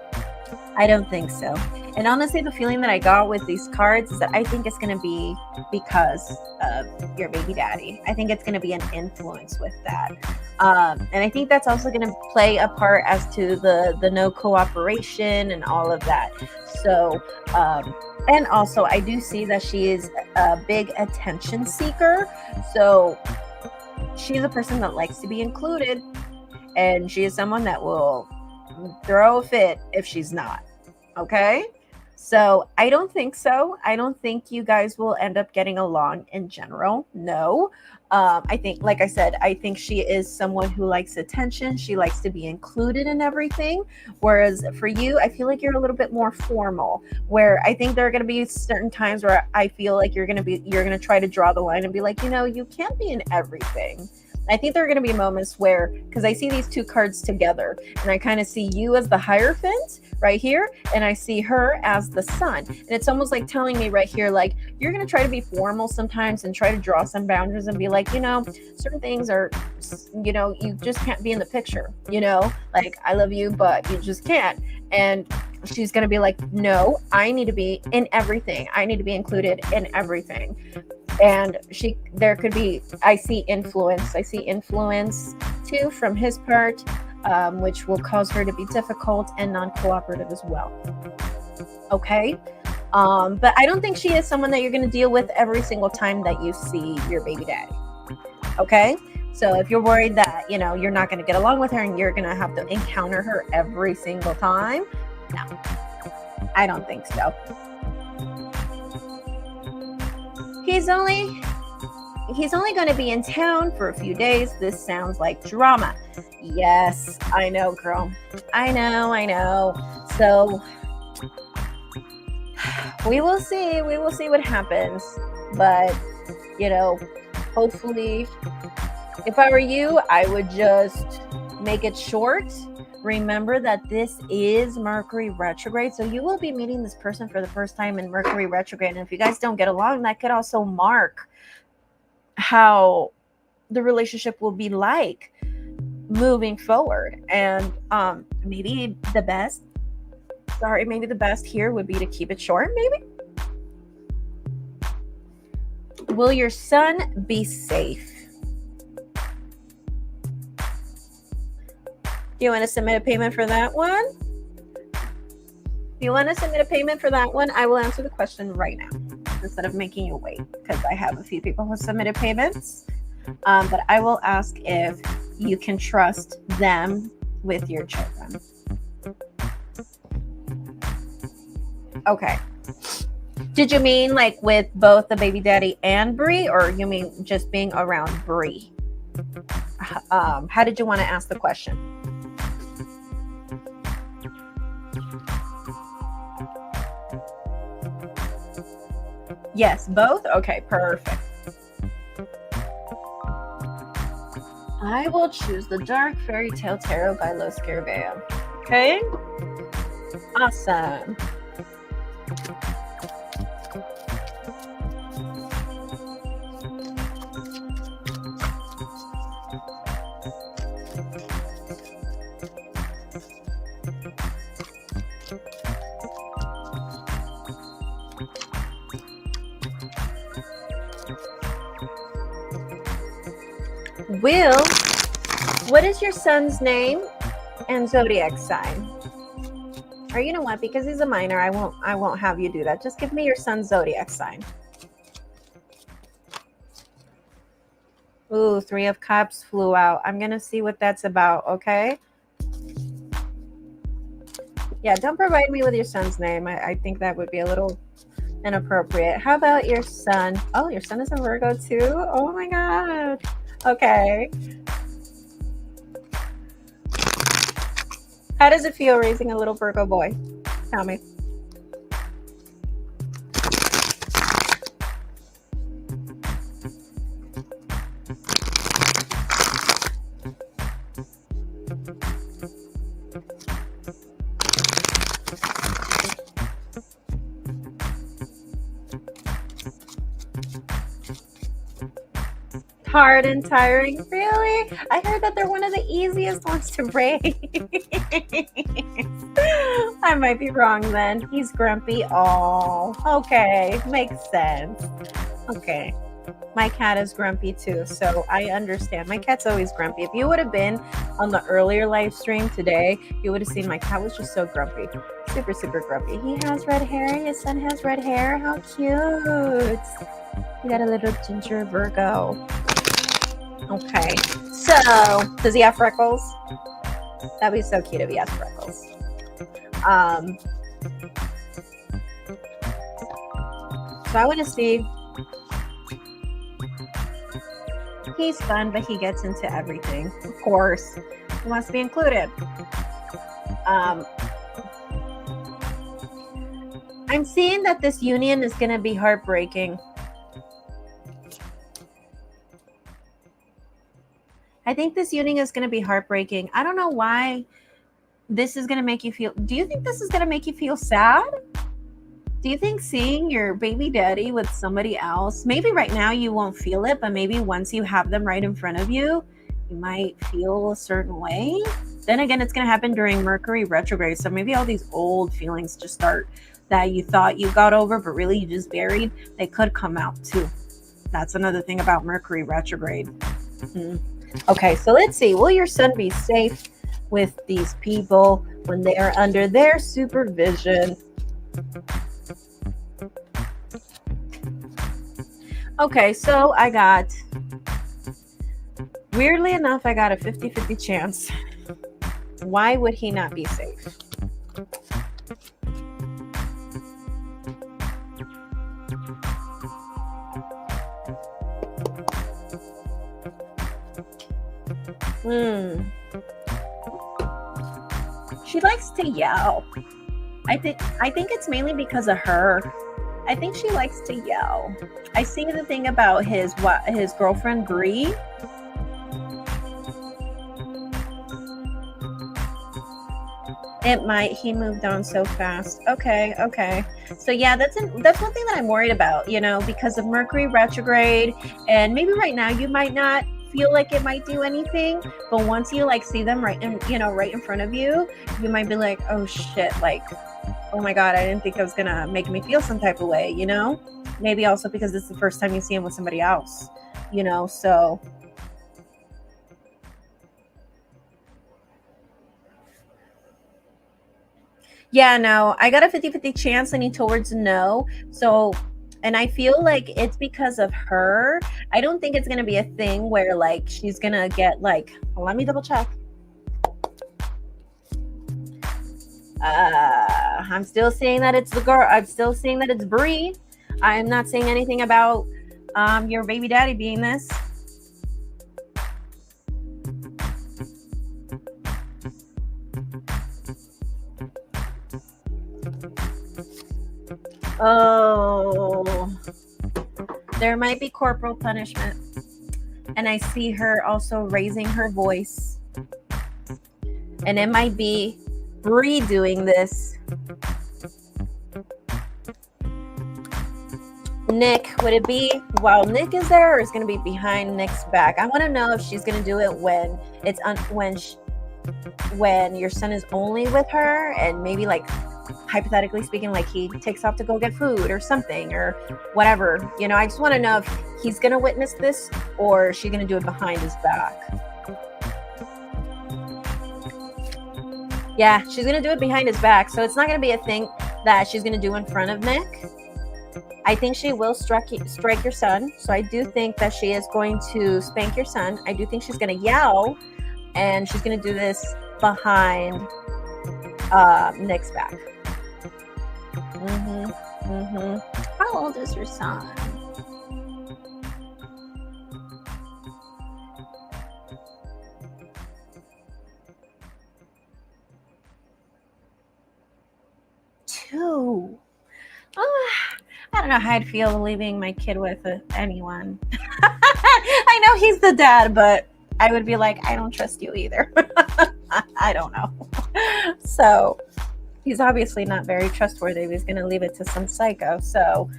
I don't think so. And honestly, the feeling that I got with these cards is that I think it's going to be because of your baby daddy. I think it's going to be an influence with that. And I think that's also going to play a part as to the no cooperation and all of that. So, and also I do see that she is a big attention seeker. So she's a person that likes to be included. And she is someone that will throw a fit if she's not. Okay? So I don't think so. I don't think you guys will end up getting along in general. No. I think, like I said, I think she is someone who likes attention. She likes to be included in everything. Whereas for you, I feel like you're a little bit more formal, where I think there are going to be certain times where I feel like you're going to try to draw the line and be like, you know, you can't be in everything. I think there are going to be moments where, because I see these two cards together, and I kind of see you as the Hierophant right here, and I see her as the Sun. And it's almost like telling me right here, like, you're going to try to be formal sometimes and try to draw some boundaries and be like, you know, certain things are, you know, you just can't be in the picture, you know, like, I love you, but you just can't. And she's going to be like, no, I need to be in everything. I need to be included in everything. And there could be, I see influence too from his part, which will cause her to be difficult and non-cooperative as well. Okay. But I don't think she is someone that you're going to deal with every single time that you see your baby daddy. Okay. So if you're worried that, you know, you're not going to get along with her and you're going to have to encounter her every single time, no, I don't think so. He's only going to be in town for a few days. This sounds like drama. Yes, I know, girl. I know. So we will see. We will see what happens. But, you know, hopefully, if I were you, I would just make it short. Remember that this is Mercury retrograde, so you will be meeting this person for the first time in Mercury retrograde. And if you guys don't get along, that could also mark how the relationship will be like moving forward. And maybe the best here would be to keep it short, maybe. Will your son be safe? Do you want to submit a payment for that one? If you want to submit a payment for that one, I will answer the question right now instead of making you wait, because I have a few people who submitted payments. But I will ask if you can trust them with your children. Okay. Did you mean like with both the baby daddy and Bree, or you mean just being around Bree? How did you want to ask the question? Yes, both? Okay, perfect. I will choose the Dark Fairy Tale Tarot by Los Scarabeo. Okay? Awesome. Will, what is your son's name and zodiac sign? Or you know what? Because he's a minor, I won't have you do that. Just give me your son's zodiac sign. Ooh, 3 of Cups flew out. I'm gonna see what that's about. Okay. Yeah, don't provide me with your son's name. I think that would be a little inappropriate. How about your son? Oh, your son is a Virgo too? Oh my God. Okay. How does it feel raising a little Virgo boy? Tell me. Hard and tiring. Really? I heard that they're one of the easiest ones to raise. I might be wrong then. He's grumpy. Oh, okay. Makes sense. Okay. My cat is grumpy too, so I understand. My cat's always grumpy. If you would have been on the earlier live stream today, you would have seen my cat was just so grumpy. Super, super grumpy. He has red hair. His son has red hair. How cute. You got a little ginger Virgo. Okay, so does he have freckles? That'd be so cute if he has freckles. So I want to see. He's fun, but he gets into everything. Of course, he wants to be included. I'm seeing that this union is going to be heartbreaking. I think this union is going to be heartbreaking. I don't know why this is going to make you feel. Do you think this is going to make you feel sad? Do you think seeing your baby daddy with somebody else, maybe right now you won't feel it, but maybe once you have them right in front of you, you might feel a certain way? Then again, it's going to happen during Mercury retrograde. So maybe all these old feelings just start that you thought you got over, but really you just buried. They could come out too. That's another thing about Mercury retrograde. Okay, so let's see. Will your son be safe with these people when they are under their supervision? Okay, so I got, weirdly enough, I got a 50-50 chance. Why would he not be safe? She likes to yell. I think it's mainly because of her. I think she likes to yell. I see the thing about his girlfriend Bree. He moved on so fast. Okay. So yeah, that's one thing that I'm worried about, because of Mercury retrograde, and maybe right now you might not feel like it might do anything, but once you see them right in front of you, you might be like, oh shit, oh my God, I didn't think it was gonna make me feel some type of way, maybe also because it's the first time you see him with somebody else, so yeah, no, I got a 50-50 chance leaning towards no. So, and I feel like it's because of her. I don't think it's going to be a thing where she's going to get let me double check. I'm still saying that it's the girl. I'm still saying that it's Bree. I'm not saying anything about your baby daddy being this. Oh, there might be corporal punishment. And I see her also raising her voice. And it might be Bree doing this. Nick, would it be while Nick is there, or is going to be behind Nick's back? I want to know if she's going to do it when it's when your son is only with her, and maybe like hypothetically speaking, like he takes off to go get food or something or whatever. You know, I just want to know if he's going to witness this or is she going to do it behind his back. Yeah, she's going to do it behind his back. So it's not going to be a thing that she's going to do in front of Nick. I think she will strike your son. So I do think that she is going to spank your son. I do think she's going to yell, and she's going to do this behind Nick's back. How old is your son? Two. Oh, I don't know how I'd feel leaving my kid with anyone. I know he's the dad, but I would be like, I don't trust you either. I don't know. So he's obviously not very trustworthy. He's going to leave it to some psycho. So,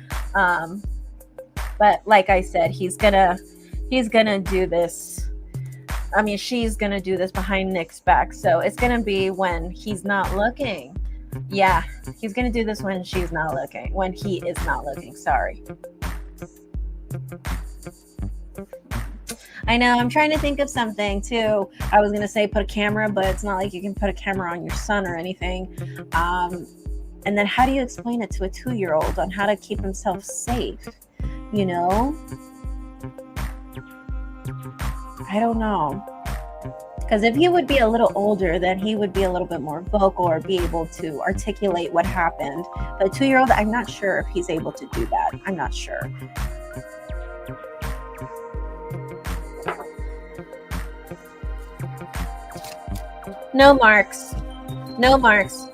but like I said, he's gonna do this. I mean, she's gonna do this behind Nick's back. So it's gonna be when he's not looking. Yeah, he's gonna do this when she's not looking. When he is not looking. Sorry. I know, I'm trying to think of something too. I was gonna say put a camera, but it's not like you can put a camera on your son or anything. And then how do you explain it to a 2-year-old on how to keep himself safe? You know? I don't know. Because if he would be a little older, then he would be a little bit more vocal or be able to articulate what happened. But a 2-year-old, I'm not sure if he's able to do that. I'm not sure. No marks. No marks.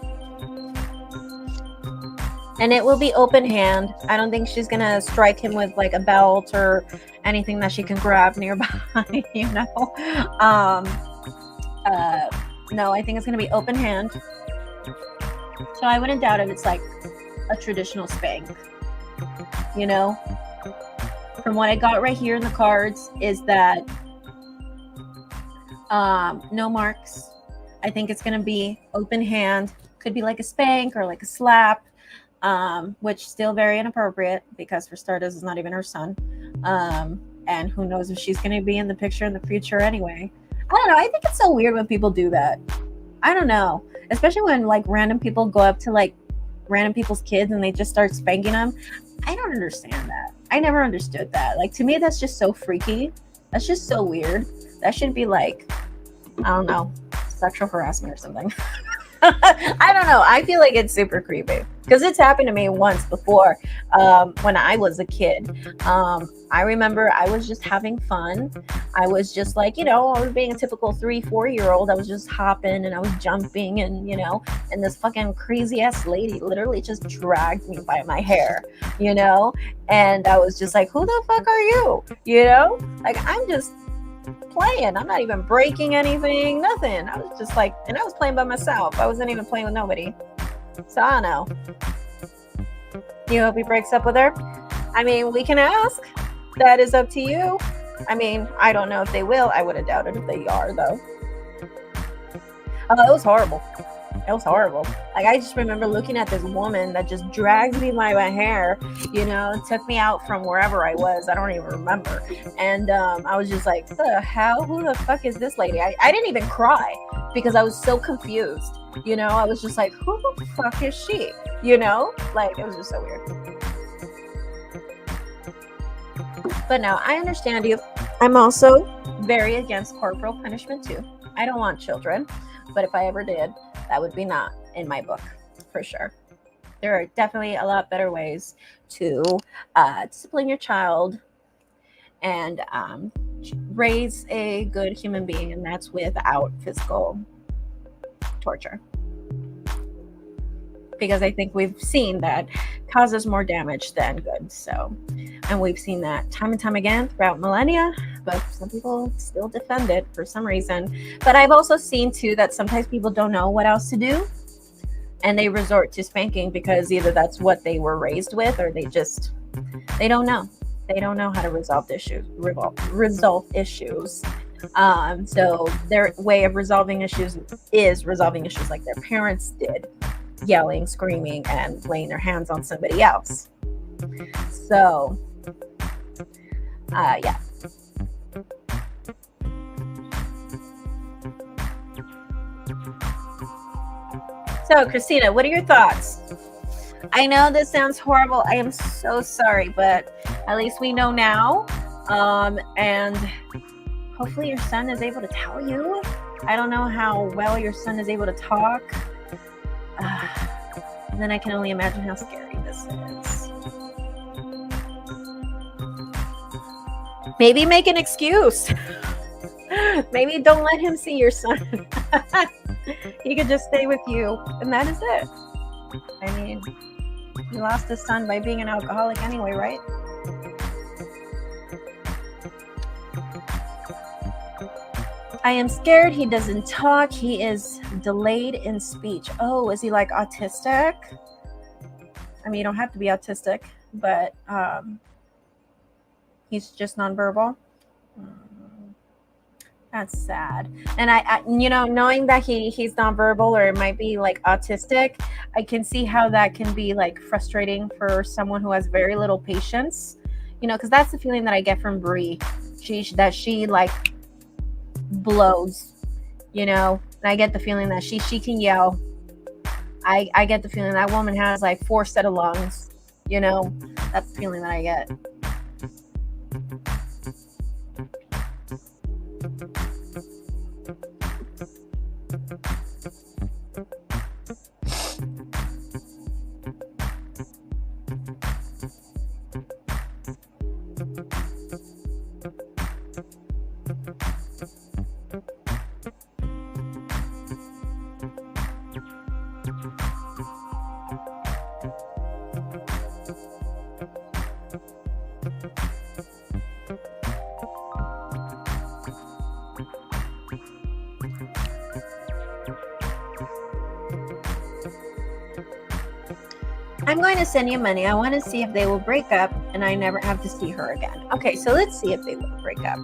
And it will be open hand. I don't think she's going to strike him with like a belt or anything that she can grab nearby, you know? No, I think it's going to be open hand. So I wouldn't doubt if it's like a traditional spank, you know? From what I got right here in the cards is that no marks. I think it's going to be open hand. Could be like a spank or like a slap, which still very inappropriate because for starters, it's not even her son. And who knows if she's going to be in the picture in the future anyway. I don't know. I think it's so weird when people do that. I don't know. Especially when like random people go up to like random people's kids and they just start spanking them. I don't understand that. I never understood that. Like to me, that's just so freaky. That's just so weird. That should be like, I don't know, sexual harassment or something. I don't know. I feel like it's super creepy because it's happened to me once before when I was a kid. I remember I was just having fun. I was just like, you know, I was being a typical 3-4-year-old. I was just hopping and I was jumping and, you know, and this fucking crazy ass lady literally just dragged me by my hair, you know, and I was just like, who the fuck are you? You know, like I'm just playing. I'm not even breaking anything, nothing. I was just like, and I was playing by myself. I wasn't even playing with nobody. So I don't know. You hope he breaks up with her? I mean, we can ask. That is up to you. I mean, I don't know if they will. I would have doubted if they are, though. Oh, it was horrible. It was horrible. Like, I just remember looking at this woman that just dragged me by my hair, you know, and took me out from wherever I was. I don't even remember. And I was just like, the hell? Who the fuck is this lady? I didn't even cry because I was so confused. You know, I was just like, who the fuck is she? You know, like, it was just so weird. But no, I understand you. I'm also very against corporal punishment too. I don't want children, but if I ever did, that would be not in my book, for sure. There are definitely a lot better ways to discipline your child and raise a good human being, and that's without physical torture. Because I think we've seen that causes more damage than good. So, and we've seen that time and time again throughout millennia, but some people still defend it for some reason. But I've also seen too that sometimes people don't know what else to do and they resort to spanking because either that's what they were raised with or they just They don't know. They don't know how to resolve issues. Resolve issues. So their way of resolving issues is resolving issues like their parents did, yelling, screaming, and laying their hands on somebody else. So, yeah. So, Christina, what are your thoughts? I know this sounds horrible. I am so sorry, but at least we know now. And hopefully your son is able to tell you. I don't know how well your son is able to talk. And then I can only imagine how scary this is. Maybe make an excuse. Maybe don't let him see your son. He could just stay with you, and that is it. I mean, he lost his son by being an alcoholic anyway, right? I am scared he doesn't talk. He is delayed in speech. Oh, is he like autistic? I mean, you don't have to be autistic, but he's just nonverbal. That's sad. And I knowing that he's nonverbal, or it might be like autistic, I can see how that can be like frustrating for someone who has very little patience. Because that's the feeling that I get from Brie. She like blows, and I get the feeling that she can yell. I get the feeling that woman has like 4 set of lungs. That's the feeling that I get. I'm going to send you money. I want to see if they will break up and I never have to see her again. Okay, so let's see if they will break up.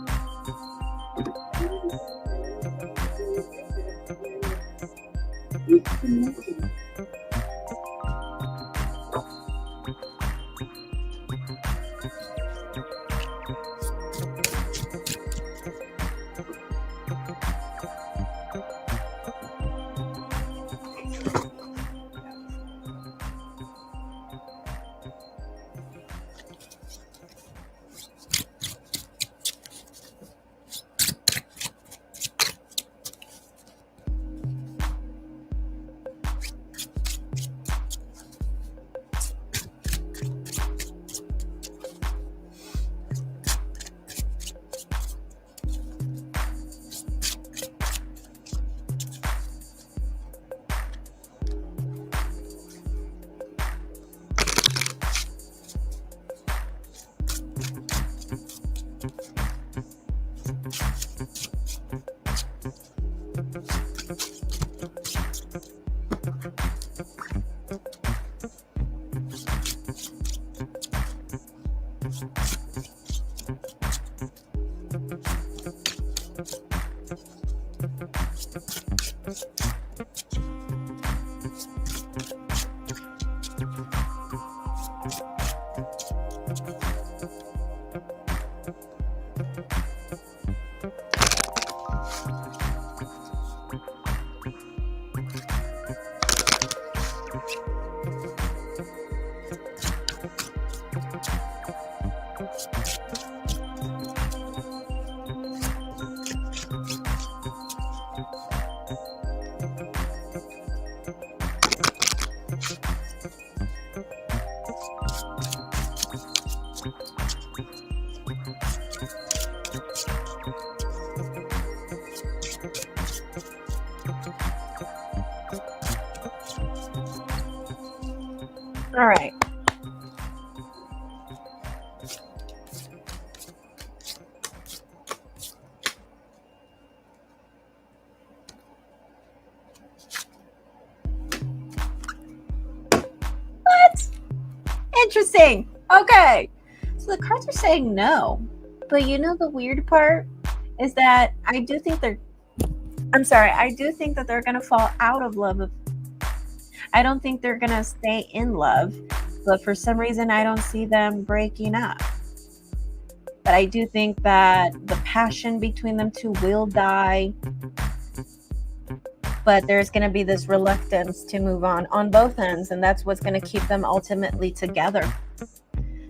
All right. What? Interesting. Okay. So the cards are saying no. But you know the weird part is that I do think that they're going to fall out of love. I don't think they're going to stay in love, but for some reason I don't see them breaking up. But I do think that the passion between them two will die. But there's going to be this reluctance to move on both ends, and that's what's going to keep them ultimately together.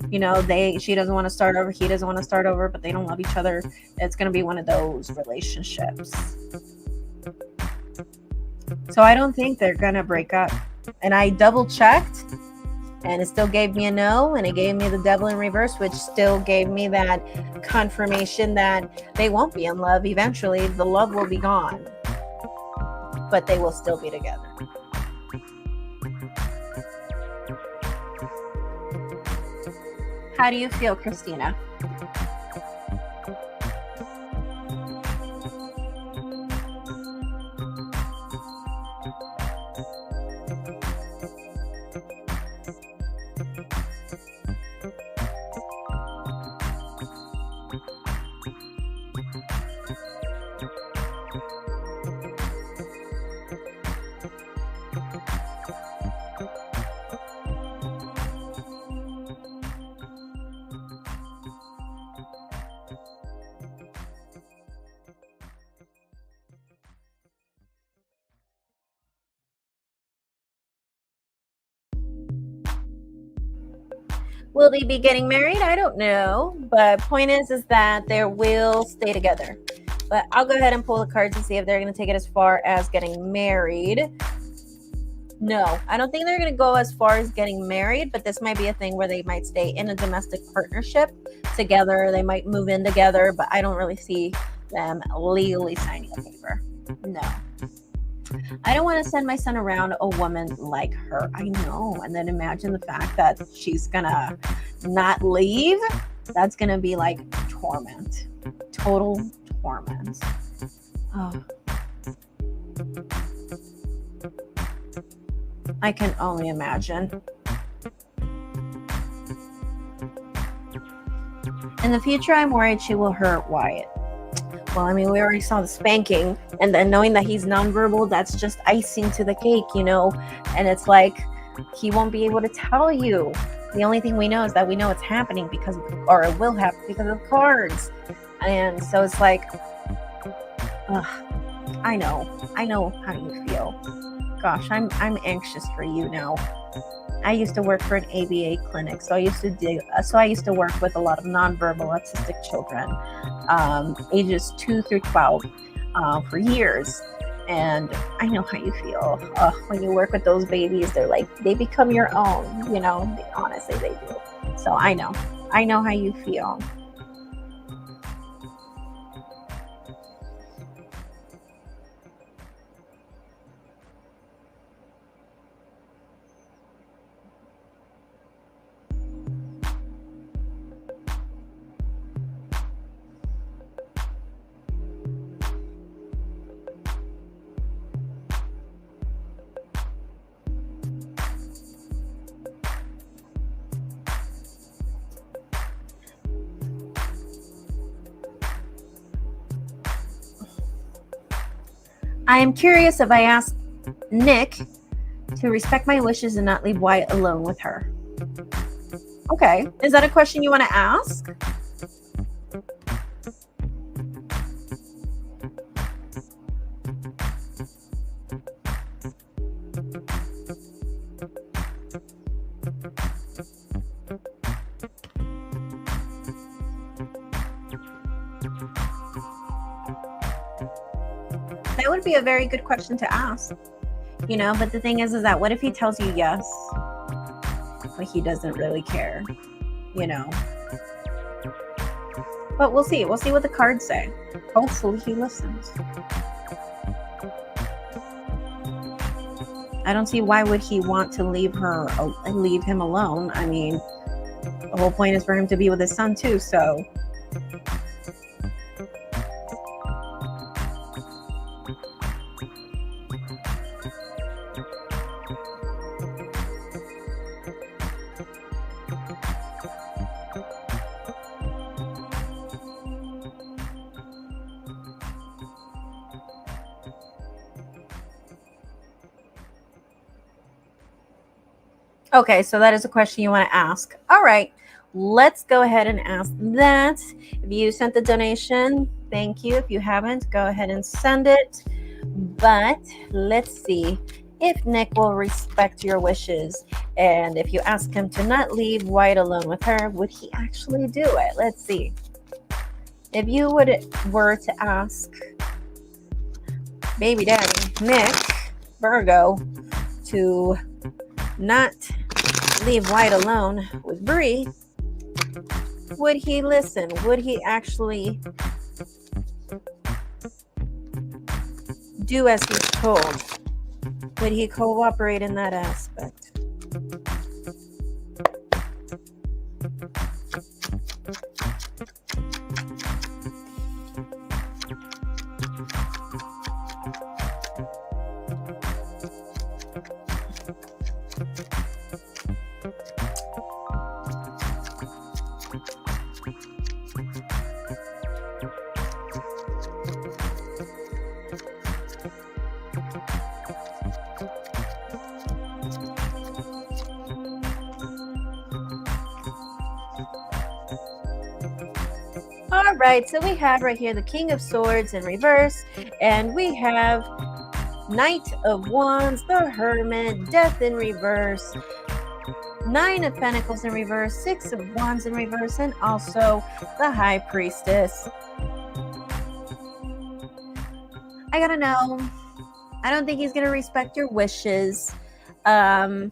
You know, she doesn't want to start over, he doesn't want to start over, but they don't love each other. It's going to be one of those relationships. So I don't think they're going to break up. And I double checked, and it still gave me a no, and it gave me the devil in reverse, which still gave me that confirmation that they won't be in love. Eventually, the love will be gone, but they will still be together. How do you feel, Christina? Will they be getting married? I don't know. But point is that they will stay together. But I'll go ahead and pull the cards and see if they're going to take it as far as getting married. No, I don't think they're going to go as far as getting married, but this might be a thing where they might stay in a domestic partnership together. They might move in together, but I don't really see them legally signing a paper. No. I don't want to send my son around a woman like her. I know. And then imagine the fact that she's going to not leave. That's going to be like torment. Total torment. Oh. I can only imagine. In the future, I'm worried she will hurt Wyatt. Well, I mean, we already saw the spanking, and then knowing that he's nonverbal, that's just icing to the cake, you know? And it's like, he won't be able to tell you. The only thing we know is that we know it's happening or it will happen because of cards. And so it's like, I know how you feel. Gosh, I'm anxious for you now. I used to work for an ABA clinic, so I used to work with a lot of nonverbal autistic children, ages 2 through 12, for years, and I know how you feel. When you work with those babies, they become your own. You know, honestly, they do. So I know how you feel. I am curious if I ask Nick to respect my wishes and not leave Wyatt alone with her. Okay. Is that a question you want to ask? That would be a very good question to ask, you know, but the thing is that what if he tells you yes, but he doesn't really care, you know? But we'll see what the cards say. Hopefully he listens. I don't see why would he want to leave him alone. I mean, the whole point is for him to be with his son too, so. Okay, so that is a question you want to ask. All right, let's go ahead and ask that. If you sent the donation, thank you. If you haven't, go ahead and send it. But let's see if Nick will respect your wishes. And if you ask him to not leave White alone with her, would he actually do it? Let's see. If you were to ask baby daddy, Nick, Virgo, to not leave White alone with Bree, would he listen? Would he actually do as he's told? Would he cooperate in that aspect? All right, so we have right here the King of Swords in reverse, and we have Knight of Wands, the Hermit, Death in reverse, Nine of Pentacles in reverse, Six of Wands in reverse, and also the High Priestess. I gotta know. I don't think he's gonna respect your wishes. I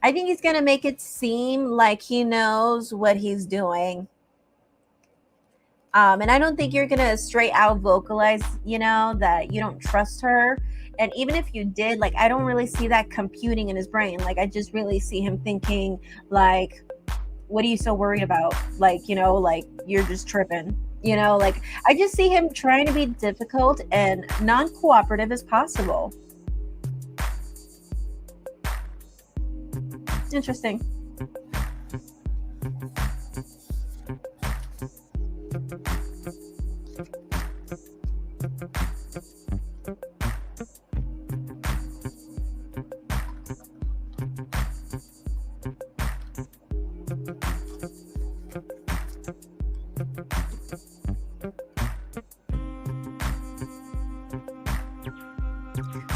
think he's gonna make it seem like he knows what he's doing. And I don't think you're gonna straight out vocalize, that you don't trust her. And even if you did, like, I don't really see that computing in his brain. Like, I just really see him thinking, like, what are you so worried about? Like, like, you're just tripping. Like, I just see him trying to be difficult and non-cooperative as possible. Interesting.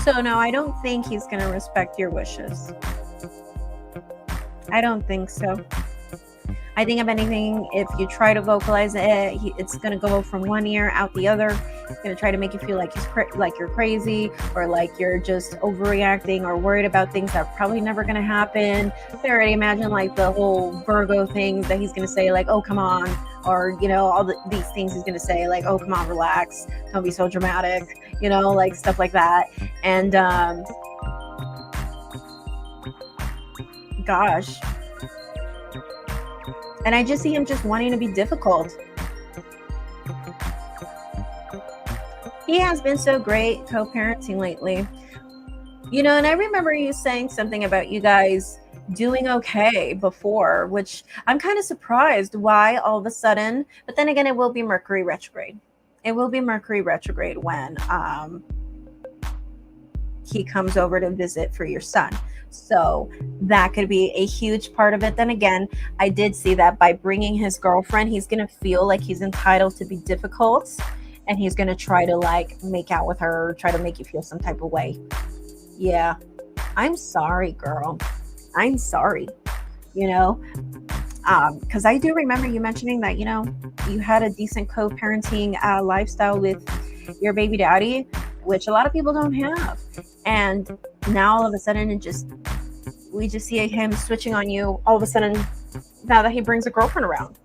So no, I don't think he's going to respect your wishes. I don't think so. I think if anything, if you try to vocalize it, it's going to go from one ear out the other. It's going to try to make you feel like you're crazy, or like you're just overreacting or worried about things that are probably never going to happen. I already imagine like the whole Virgo things that he's going to say, like, oh, come on. Or, all these things he's going to say, like, oh, come on, relax. Don't be so dramatic, like stuff like that. And gosh. And I just see him just wanting to be difficult. He has been so great co-parenting lately. And I remember you saying something about you guys doing okay before, which I'm kind of surprised why all of a sudden. But then again, it will be Mercury retrograde. It will be Mercury retrograde when he comes over to visit for your son. So that could be a huge part of it. Then again, I did see that by bringing his girlfriend, he's going to feel like he's entitled to be difficult, and he's going to try to like make out with her, or try to make you feel some type of way. Yeah. I'm sorry, girl. I'm sorry, because I do remember you mentioning that, you had a decent co-parenting lifestyle with your baby daddy, which a lot of people don't have. And now all of a sudden we just see him switching on you all of a sudden now that he brings a girlfriend around,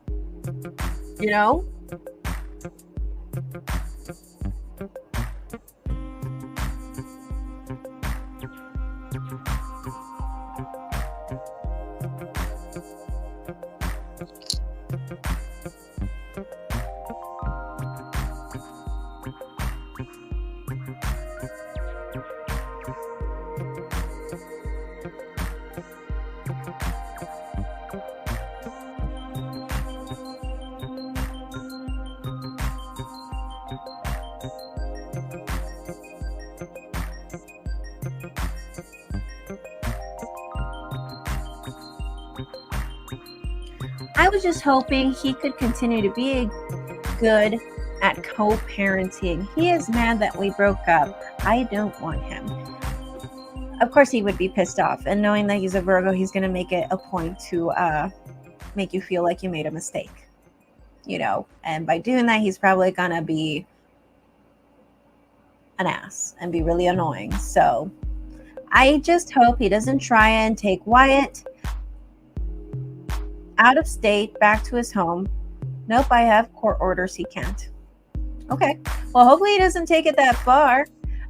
I was just hoping he could continue to be good at co-parenting. He is mad that we broke up. I don't want him. Of course he would be pissed off, and knowing that he's a Virgo, he's going to make it a point to make you feel like you made a mistake, you know, and by doing that he's probably going to be an ass and be really annoying. So I just hope he doesn't try and take Wyatt out of state back to his home. Nope, I have court orders. He can't. Okay. Well, hopefully he doesn't take it that far.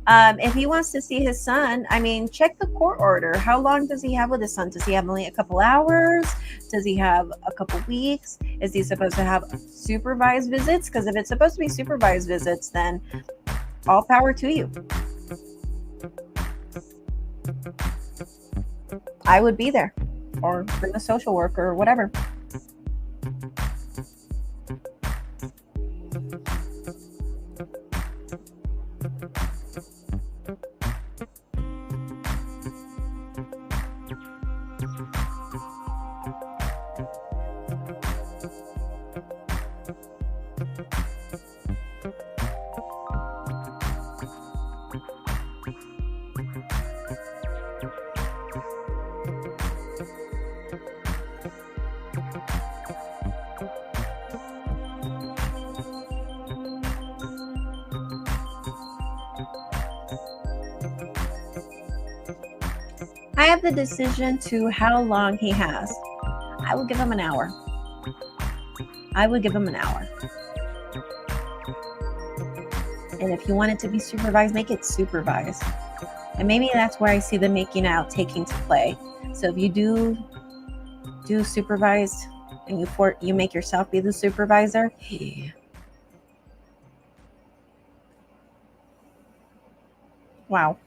If he wants to see his son, I mean, check the court order. How long does he have with his son? Does he have only a couple hours? Does he have a couple weeks? Is he supposed to have supervised visits? Because if it's supposed to be supervised visits, then all power to you. I would be there, or bring a social worker or whatever. I have the decision to how long he has. I would give him an hour. I would give him an hour. And if you want it to be supervised, make it supervised. And maybe that's where I see the making out taking to play. So if you do supervised and you make yourself be the supervisor, wow.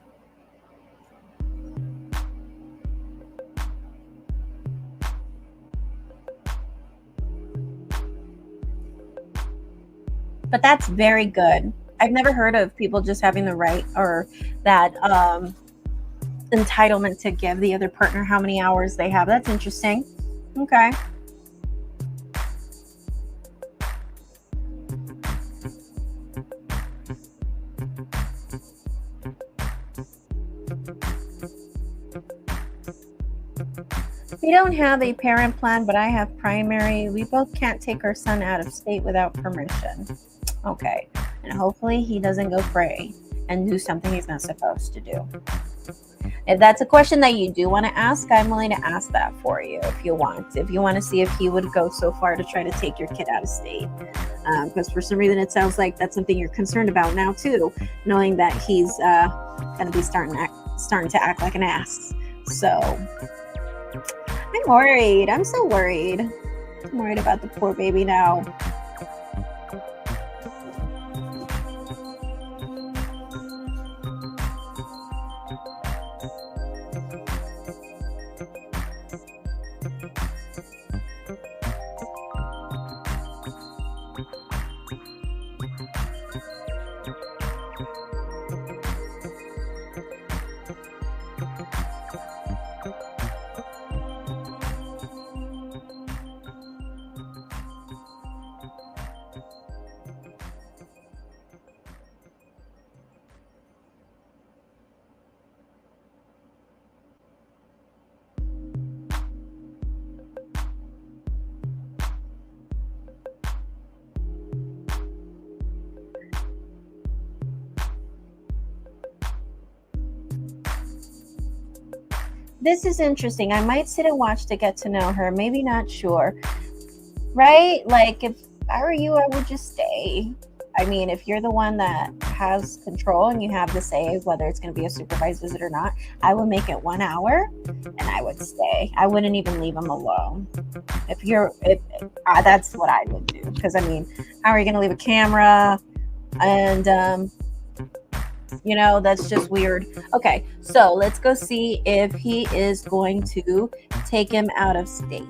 But that's very good. I've never heard of people just having the right or that entitlement to give the other partner how many hours they have. That's interesting. Okay. We don't have a parent plan, but I have primary. We both can't take our son out of state without permission. Okay. And hopefully he doesn't go pray and do something he's not supposed to do. If that's a question that you do want to ask, I'm willing to ask that for you if you want. If you want to see if he would go so far to try to take your kid out of state. Because for some reason it sounds like that's something you're concerned about now too, knowing that he's going to be starting to act like an ass. So I'm worried. I'm so worried. I'm worried about the poor baby now. This is interesting. I might sit and watch to get to know her. Maybe not sure. Right? Like, if I were you, I would just stay. I mean, if you're the one that has control and you have the say whether it's going to be a supervised visit or not, I would make it 1 hour and I would stay. I wouldn't even leave him alone. If that's what I would do. Because, I mean, how are you going to leave a camera? And, that's just weird. Okay, so let's go see if he is going to take him out of state.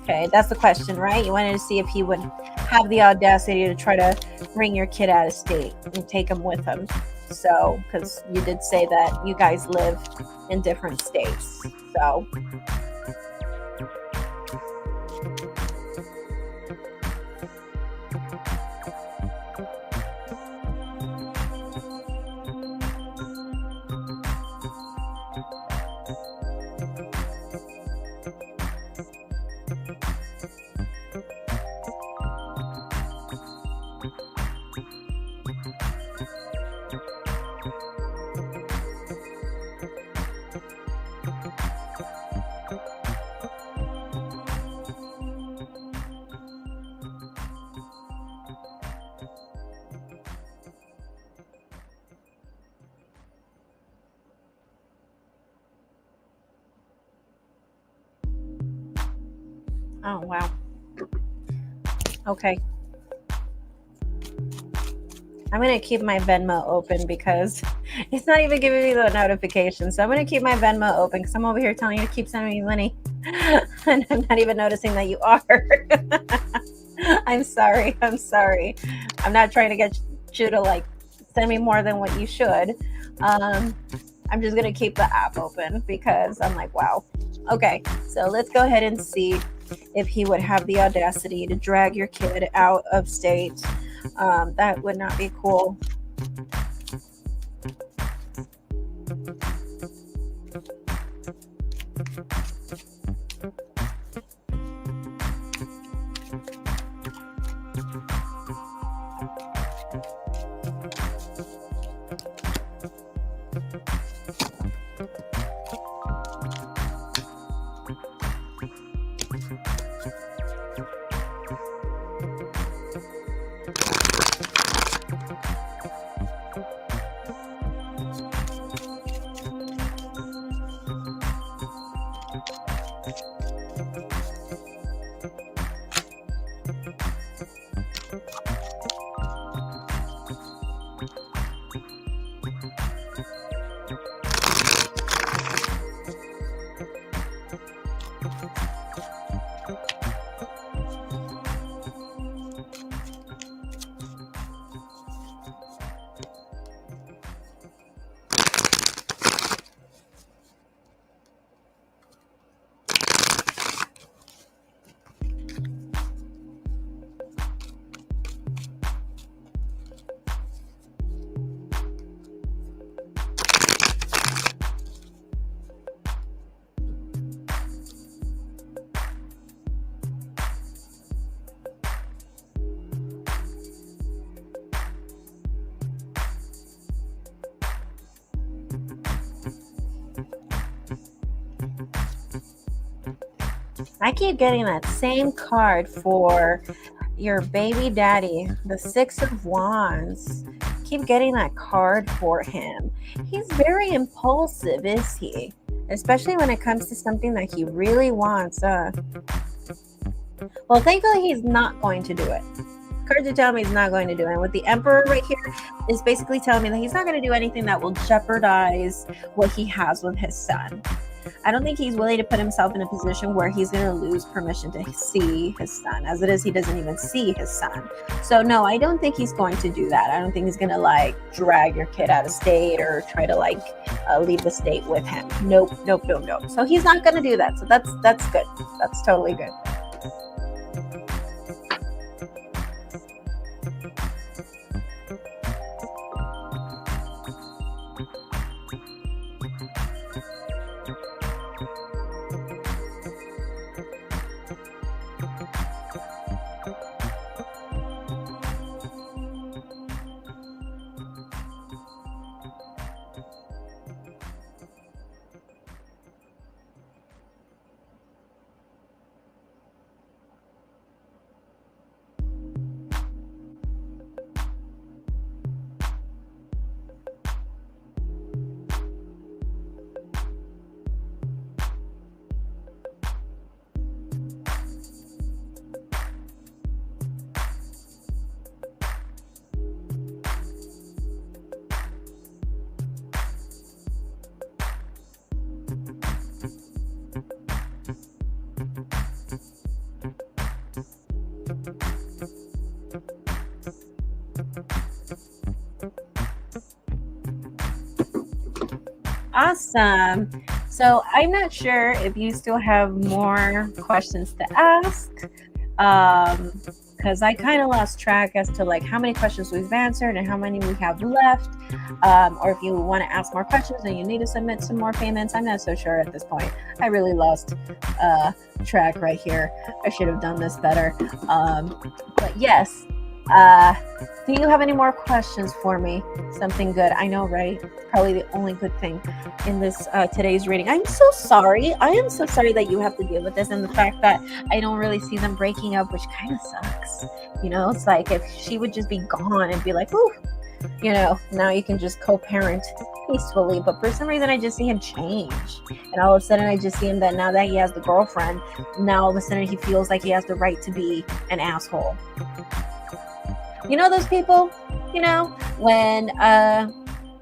Okay, that's the question, right? You wanted to see if he would have the audacity to try to bring your kid out of state and take him with him. So, because you did say that you guys live in different states. So, Oh, wow. Okay. I'm going to keep my Venmo open because it's not even giving me the notification. So I'm going to keep my Venmo open because I'm over here telling you to keep sending me money. And I'm not even noticing that you are. I'm sorry. I'm sorry. I'm not trying to get you to like send me more than what you should. I'm just going to keep the app open because I'm like, wow. Okay. So let's go ahead and see if he would have the audacity to drag your kid out of state. That would not be cool. I keep getting that same card for your baby daddy, the Six of Wands. Keep getting that card for him. He's very impulsive, is he? Especially when it comes to something that he really wants. Well, thankfully, he's not going to do it. Cards are telling me he's not going to do it. And with the Emperor right here is basically telling me that he's not going to do anything that will jeopardize what he has with his son. I don't think he's willing to put himself in a position where he's going to lose permission to see his son. As it is, he doesn't even see his son. So no, I don't think he's going to do that. I don't think he's going to like drag your kid out of state or try to like leave the state with him. Nope. So he's not going to do that. So that's good. That's totally good. Awesome. So I'm not sure if you still have more questions to ask, because I kind of lost track as to like how many questions we've answered and how many we have left, or if you want to ask more questions and you need to submit some more payments. I'm not so sure at this point. I really lost track right here. I should have done this better. But yes. Do you have any more questions for me? Something good. I know, right? Probably the only good thing in this today's reading. I'm so sorry. I am so sorry that you have to deal with this and the fact that I don't really see them breaking up, which kind of sucks. You know, it's like if she would just be gone and be like, "Ooh, now you can just co-parent peacefully. But for some reason, I just see him change. And all of a sudden, I just see him that now that he has the girlfriend, now all of a sudden he feels like he has the right to be an asshole. Those people, when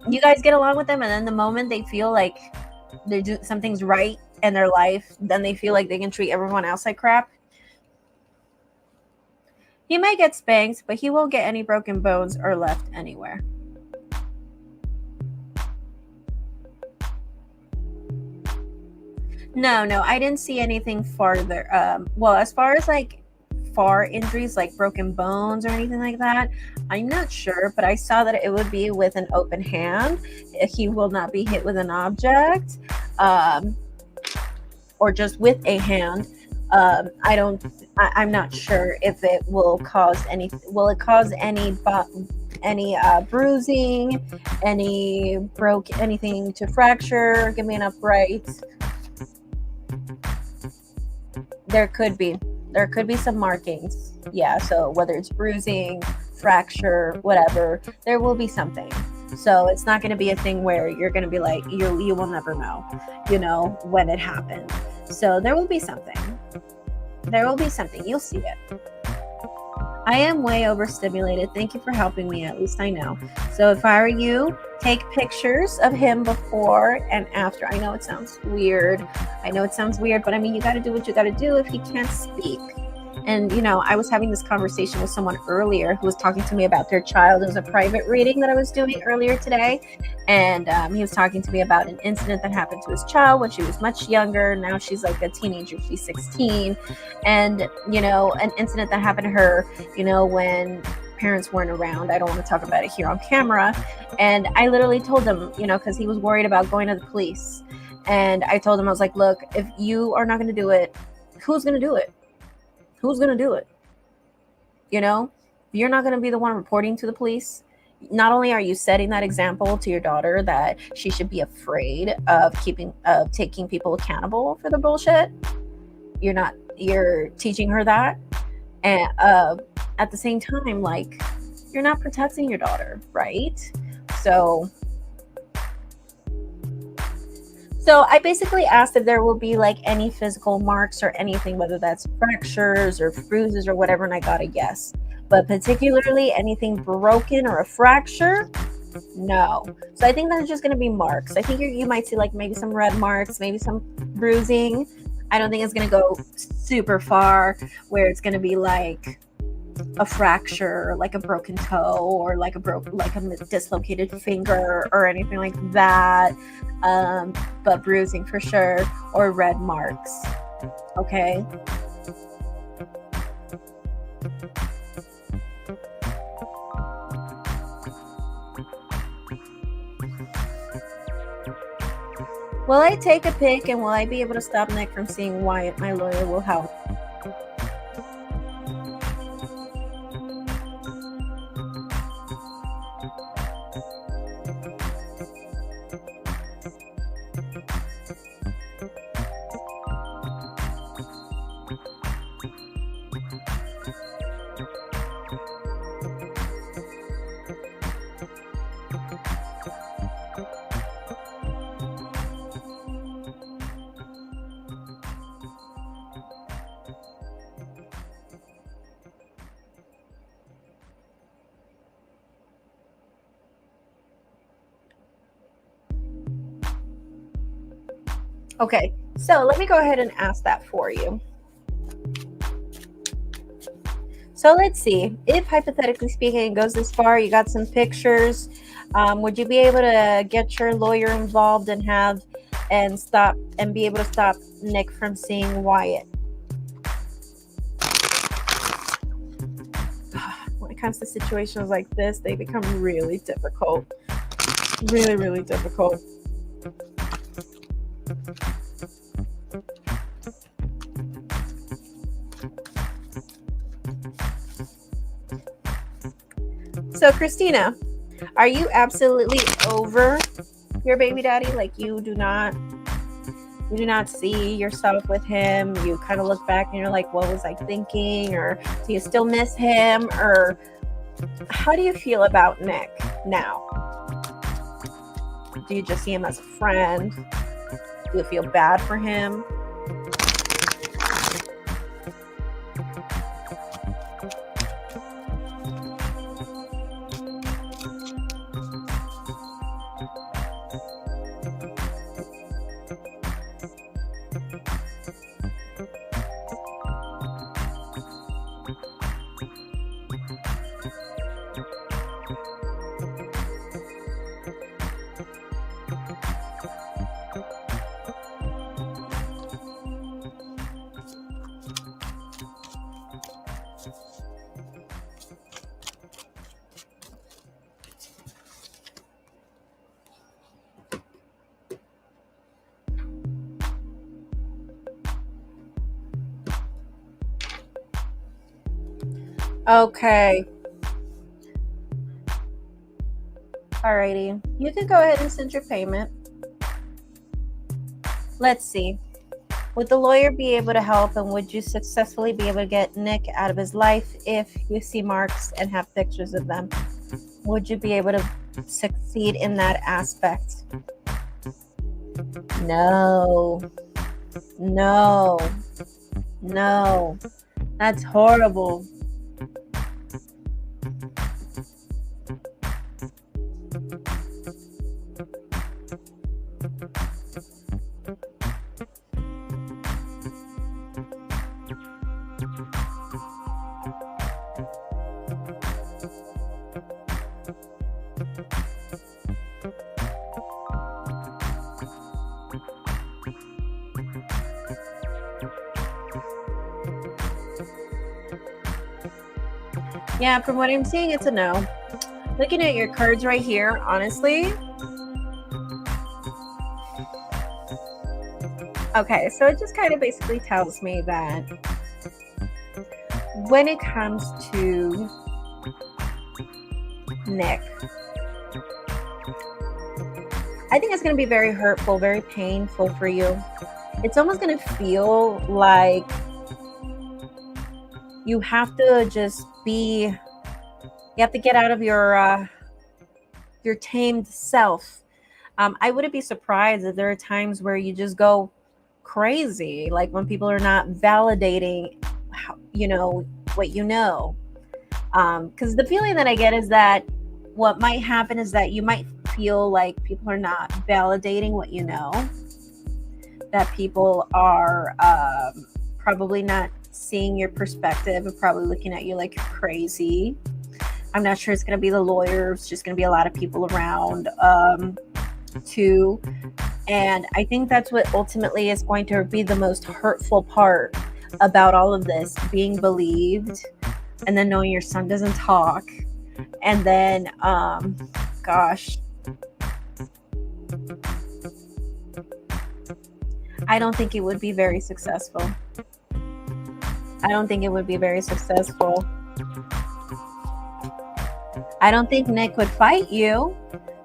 you guys get along with them, and then the moment they feel like something's right in their life, then they feel like they can treat everyone else like crap. He might get spanked, but he won't get any broken bones or left anywhere. No, I didn't see anything farther. Well, as far as like far injuries, like broken bones or anything like that, I'm not sure, but I saw that it would be with an open hand. He will not be hit with an object, or just with a hand. I'm not sure if it will cause any. Will it cause any bruising, anything to fracture? Give me an upright. There could be some markings. Yeah, so whether it's bruising, fracture, whatever, there will be something. So it's not going to be a thing where you're going to be like, you will never know, when it happened. So there will be something. You'll see it. I am way overstimulated. Thank you for helping me. At least I know. So if I were you, take pictures of him before and after. I know it sounds weird, but I mean, you got to do what you got to do if he can't speak. And, I was having this conversation with someone earlier who was talking to me about their child. It was a private reading that I was doing earlier today. And he was talking to me about an incident that happened to his child when she was much younger. Now she's like a teenager. She's 16. And, an incident that happened to her, when parents weren't around. I don't want to talk about it here on camera. And I literally told him, because he was worried about going to the police. And I told him, I was like, look, if you are not going to do it, who's going to do it? Who's going to do it? You're not going to be the one reporting to the police. Not only are you setting that example to your daughter that she should be afraid of taking people accountable for the bullshit. You're teaching her that. And at the same time, like, you're not protecting your daughter, right? So I basically asked if there will be like any physical marks or anything, whether that's fractures or bruises or whatever, and I got a yes. But particularly anything broken or a fracture, no. So I think that's just going to be marks. I think you might see like maybe some red marks, maybe some bruising. I don't think it's going to go super far where it's going to be like a fracture, like a broken toe, or like a dislocated finger or anything like that. But bruising for sure, or red marks. Okay. Will I take a pic, and will I be able to stop Nick from seeing Wyatt? My lawyer will help. Okay, so let me go ahead and ask that for you. So let's see, if hypothetically speaking it goes this far, you got some pictures, would you be able to get your lawyer involved and be able to stop Nick from seeing Wyatt? When it comes to situations like this, they become really difficult. Really, really difficult. So Christina, are you absolutely over your baby daddy? Like you do not see yourself with him? You kind of look back and you're like, what was I thinking? Or do you still miss him? Or How do you feel about Nick now? Do you just see him as a friend? Do you feel bad for him? Okay. Alrighty. You can go ahead and send your payment. Let's see. Would the lawyer be able to help, and would you successfully be able to get Nick out of his life if you see marks and have pictures of them? Would you be able to succeed in that aspect? No. No. No. That's horrible. Yeah, from what I'm seeing, it's a no. Looking at your cards right here, honestly. Okay, so it just kind of basically tells me that when it comes to Nick, I think it's going to be very hurtful, very painful for you. It's almost going to feel like you have to just be, you have to get out of your tamed self. I wouldn't be surprised if there are times where you just go crazy, like when people are not validating, what you know. Because the feeling that I get is that what might happen is that you might feel like people are not validating what you know, that people are probably not seeing your perspective and probably looking at you like you're crazy. I'm not sure it's going to be the lawyer. It's just going to be a lot of people around too. And I think that's what ultimately is going to be the most hurtful part about all of this, being believed and then knowing your son doesn't talk. And then, gosh, I don't think it would be very successful. I don't think it would be very successful. I don't think Nick would fight you,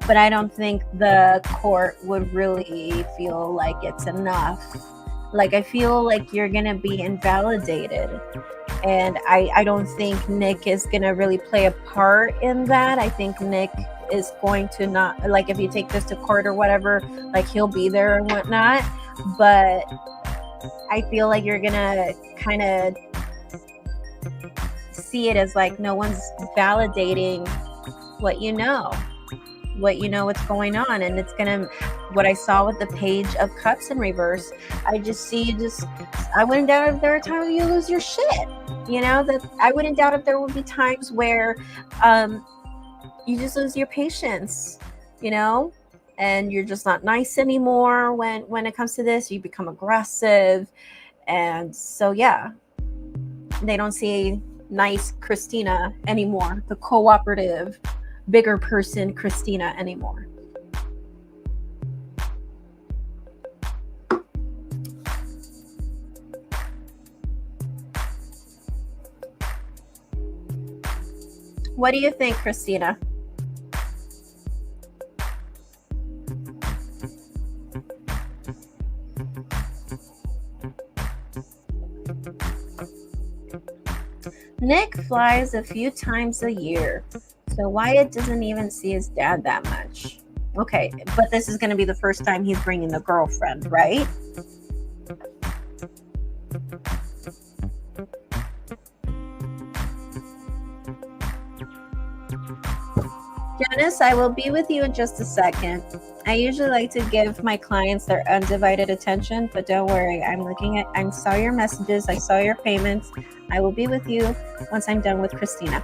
but I don't think the court would really feel like it's enough. Like, I feel like you're going to be invalidated. And I don't think Nick is going to really play a part in that. I think Nick is going to not, like, if you take this to court or whatever, like, he'll be there and whatnot. But I feel like you're going to kind of see it as like no one's validating what you know, what's going on. And it's gonna, what I saw with the Page of Cups in reverse, I just see I wouldn't doubt if there are times you lose your shit, that I wouldn't doubt if there would be times where you just lose your patience, and you're just not nice anymore when it comes to this. You become aggressive. And so yeah, they don't see nice Christina anymore, the cooperative, bigger person Christina anymore. What do you think, Christina? Nick flies a few times a year, so Wyatt doesn't even see his dad that much. Okay, but this is going to be the first time he's bringing the girlfriend, right? Janice, I will be with you in just a second. I usually like to give my clients their undivided attention, but don't worry. I saw your messages. I saw your payments. I will be with you once I'm done with Christina.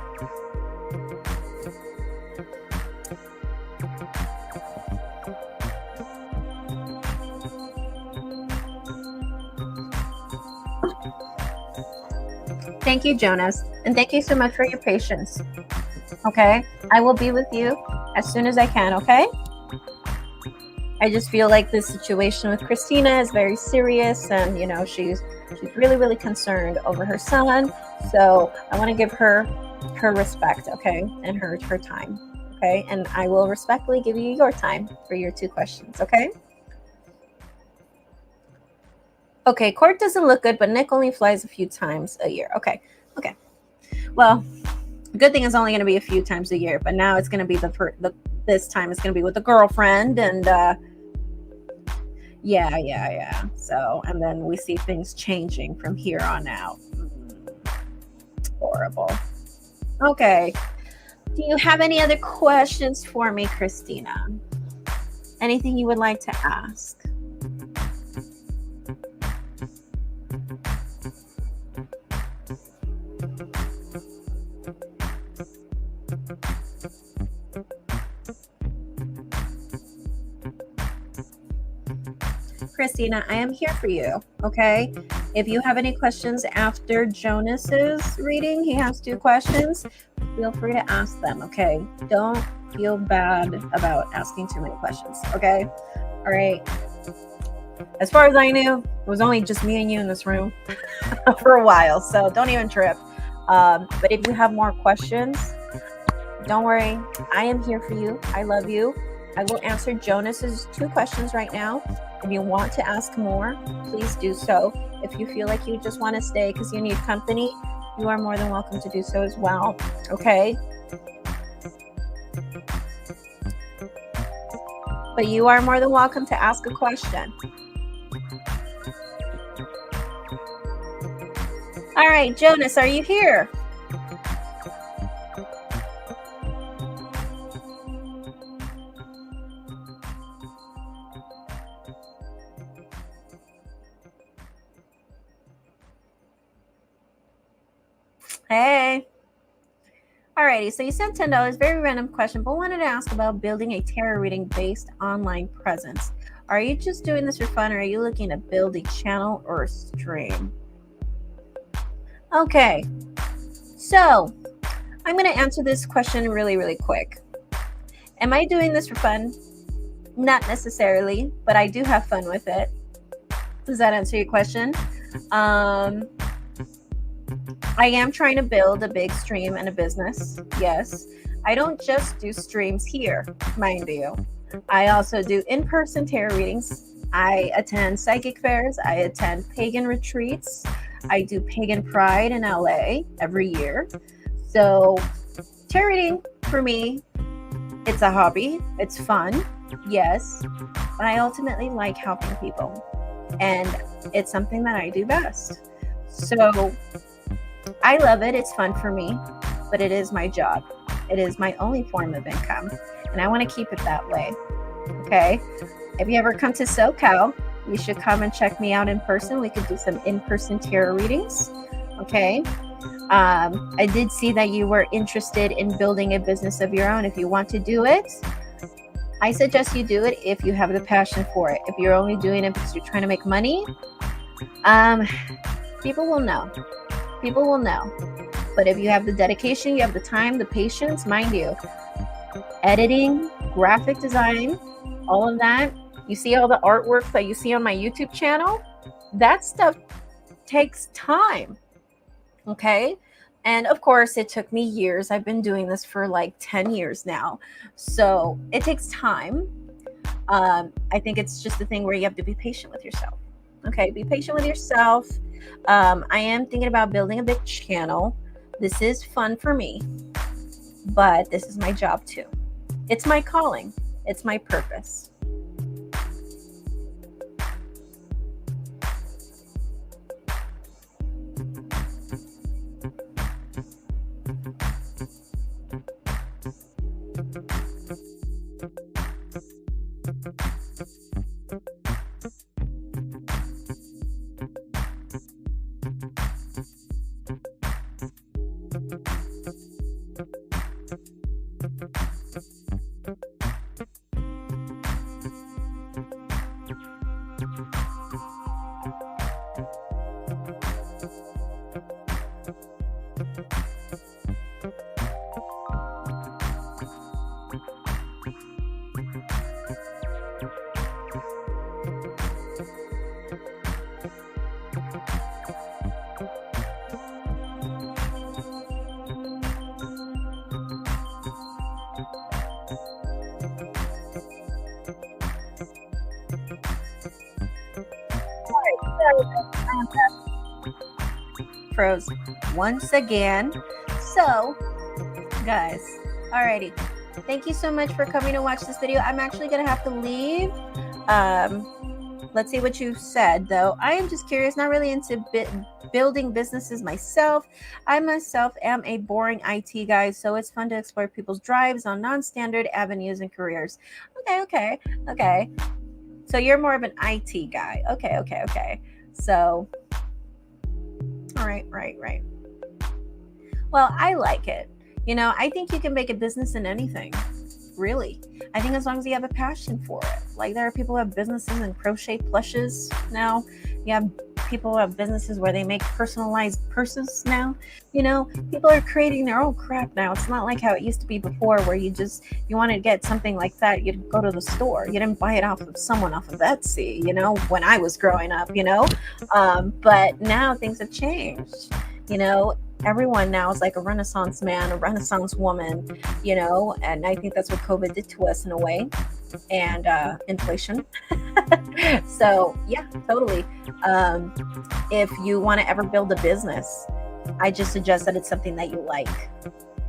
Thank you, Jonas. And thank you so much for your patience. Okay? I will be with you as soon as I can, okay? I just feel like this situation with Christina is very serious, and she's really, really concerned over her son. So I want to give her respect, okay, and her time, okay? And I will respectfully give you your time for your 2 questions, okay? Okay, Court doesn't look good, but Nick only flies a few times a year. Okay. Well, the good thing is only going to be a few times a year, but now it's going to be this time it's going to be with the girlfriend, and yeah. So, and then we see things changing from here on out. Horrible. Okay. Do you have any other questions for me, Christina? Anything you would like to ask? Christina, I am here for you, okay? If you have any questions after Jonas's reading, he has 2 questions, feel free to ask them, okay? Don't feel bad about asking too many questions, okay? All right. As far as I knew, it was only just me and you in this room for a while, so don't even trip. But if you have more questions, don't worry. I am here for you. I love you. I will answer Jonas's 2 questions right now. If you want to ask more, please do so. If you feel like you just want to stay because you need company, you are more than welcome to do so as well. Okay? But you are more than welcome to ask a question. All right, Jonas, are you here? Hey. Alrighty, so you sent $10. Very random question, but wanted to ask about building a tarot reading based online presence. Are you just doing this for fun, or are you looking to build a channel or a stream? Okay, so I'm going to answer this question really, really quick. Am I doing this for fun? Not necessarily, but I do have fun with it. Does that answer your question? I am trying to build a big stream and a business. Yes. I don't just do streams here, mind you. I also do in-person tarot readings. I attend psychic fairs. I attend pagan retreats. I do pagan pride in LA every year. So tarot reading for me, it's a hobby. It's fun. Yes. But I ultimately like helping people. And it's something that I do best. So I love it. It's fun for me, but it is my job. It is my only form of income, and I want to keep it that way. Okay. If you ever come to SoCal, you should come and check me out in person. We could do some in-person tarot readings. Okay. I did see that you were interested in building a business of your own. If you want to do it, I suggest you do it if you have the passion for it. If you're only doing it because you're trying to make money, people will know. People will know. But if you have the dedication, you have the time, the patience, mind you, editing, graphic design, all of that, you see all the artwork that you see on my YouTube channel, that stuff takes time. Okay. And of course, it took me years. I've been doing this for like 10 years now. So it takes time. I think it's just a thing where you have to be patient with yourself. Okay. Be patient with yourself. I am thinking about building a big channel. This is fun for me, but this is my job too. It's my calling. It's my purpose. Froze once again. So, guys, alrighty. Thank you so much for coming to watch this video. I'm actually gonna have to leave. Let's see what you said, though. I am just curious, not really into building businesses myself. I myself am a boring IT guy, so it's fun to explore people's drives on non-standard avenues and careers. Okay. So you're more of an IT guy. Okay. So, all right. Well, I like it. I think you can make a business in anything, really. I think as long as you have a passion for it. Like, there are people who have businesses in crochet plushes now. You have people who have businesses where they make personalized purses now. People are creating their own crap now. It's not like how it used to be before, where you want to get something like that, you'd go to the store. You didn't buy it off of someone off of Etsy, when I was growing up, but now things have changed. Everyone now is like a Renaissance man, a Renaissance woman, and I think that's what COVID did to us in a way, and inflation. So yeah, totally. If you want to ever build a business, I just suggest that it's something that you like.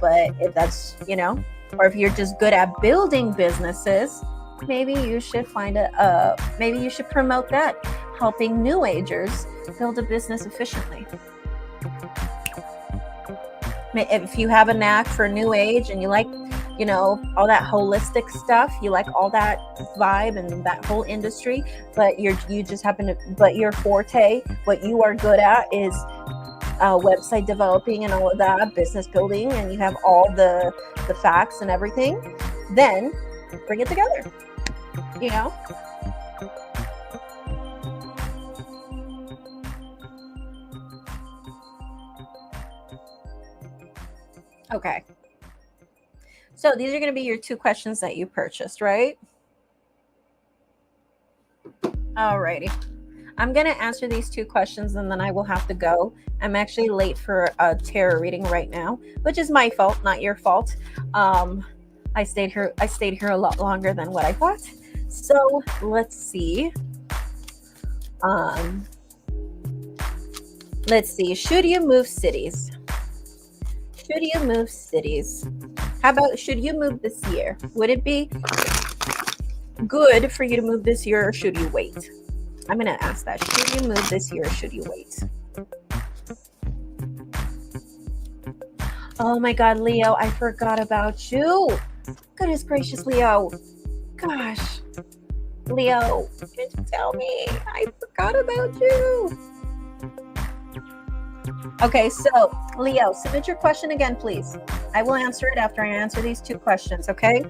But if that's, or if you're just good at building businesses, maybe you should maybe you should promote that, helping new agers build a business efficiently. If you have a knack for new age and you like, all that holistic stuff, you like all that vibe and that whole industry, but your forte, what you are good at is website developing and all of that, business building, and you have all the facts and everything, then bring it together, Okay. So these are going to be your 2 questions that you purchased, right? Alrighty. I'm going to answer these 2 questions and then I will have to go. I'm actually late for a tarot reading right now, which is my fault, not your fault. I stayed here a lot longer than what I thought. So let's see. Should you move cities? Should you move cities? How about, should you move this year? Would it be good for you to move this year, or should you wait? I'm going to ask that. Should you move this year, or should you wait? Oh my God, Leo, I forgot about you. Goodness gracious, Leo. Gosh. Leo, did you tell me? I forgot about you. Okay, so Leo, submit your question again, please. I will answer it after I answer these 2 questions, okay?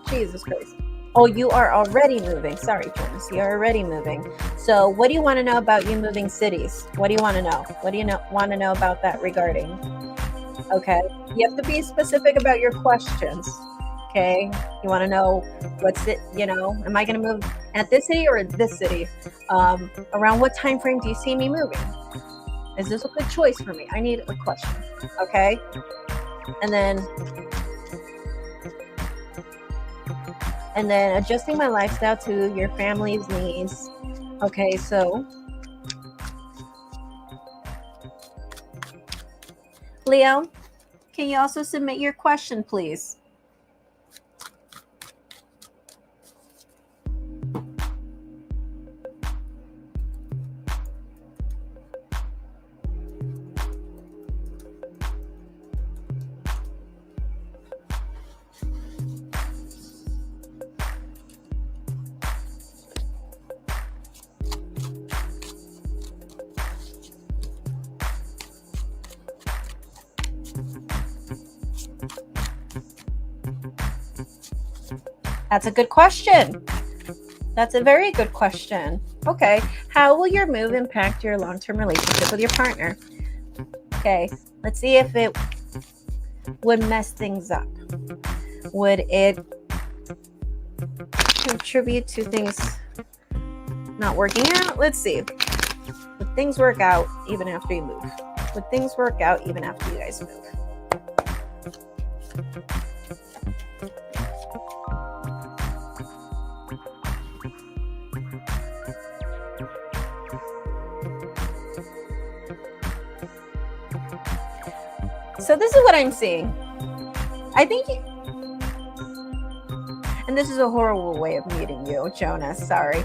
Jesus Christ. Oh, you are already moving. Sorry, Jonas, you're already moving. So what do you want to know about you moving cities? What do you want to know? What do you want to know about that regarding? Okay, you have to be specific about your questions. Okay, you want to know what's it, am I going to move at this city or this city? Around what time frame do you see me moving? Is this a good choice for me? I need a question. Okay, and then adjusting my lifestyle to your family's needs. Okay, so Leo, can you also submit your question, please? That's a good question. That's a very good question. Okay. How will your move impact your long-term relationship with your partner? Okay. Let's see if it would mess things up. Would it contribute to things not working out? Let's see. Would things work out even after you move? Would things work out even after you guys move? So this is what I'm seeing. I think, and this is a horrible way of meeting you, Jonas. Sorry.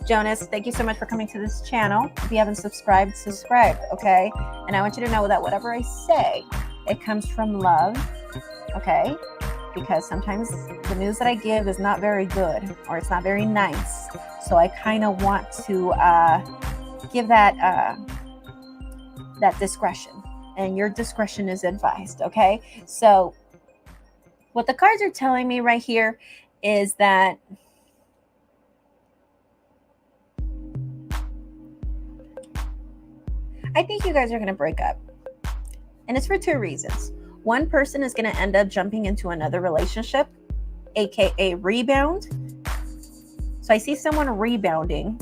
Jonas, thank you so much for coming to this channel. If you haven't subscribed, subscribe, okay? And I want you to know that whatever I say, it comes from love, okay? Because sometimes the news that I give is not very good or it's not very nice. So I kind of want to give that discretion. And your discretion is advised, okay? So what the cards are telling me right here is that I think you guys are going to break up. And it's for two reasons. One person is going to end up jumping into another relationship, aka rebound. So I see someone rebounding,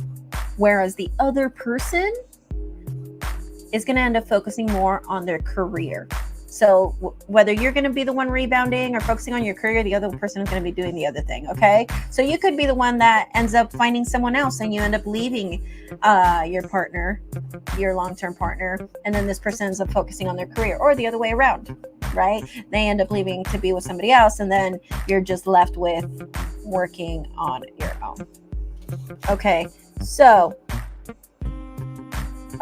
whereas the other person is going to end up focusing more on their career. So whether you're going to be the one rebounding or focusing on your career, the other person is going to be doing the other thing, okay? So you could be the one that ends up finding someone else and you end up leaving your partner, your long-term partner, and then this person ends up focusing on their career, or the other way around, right? They end up leaving to be with somebody else, and then you're just left with working on your own. Okay, so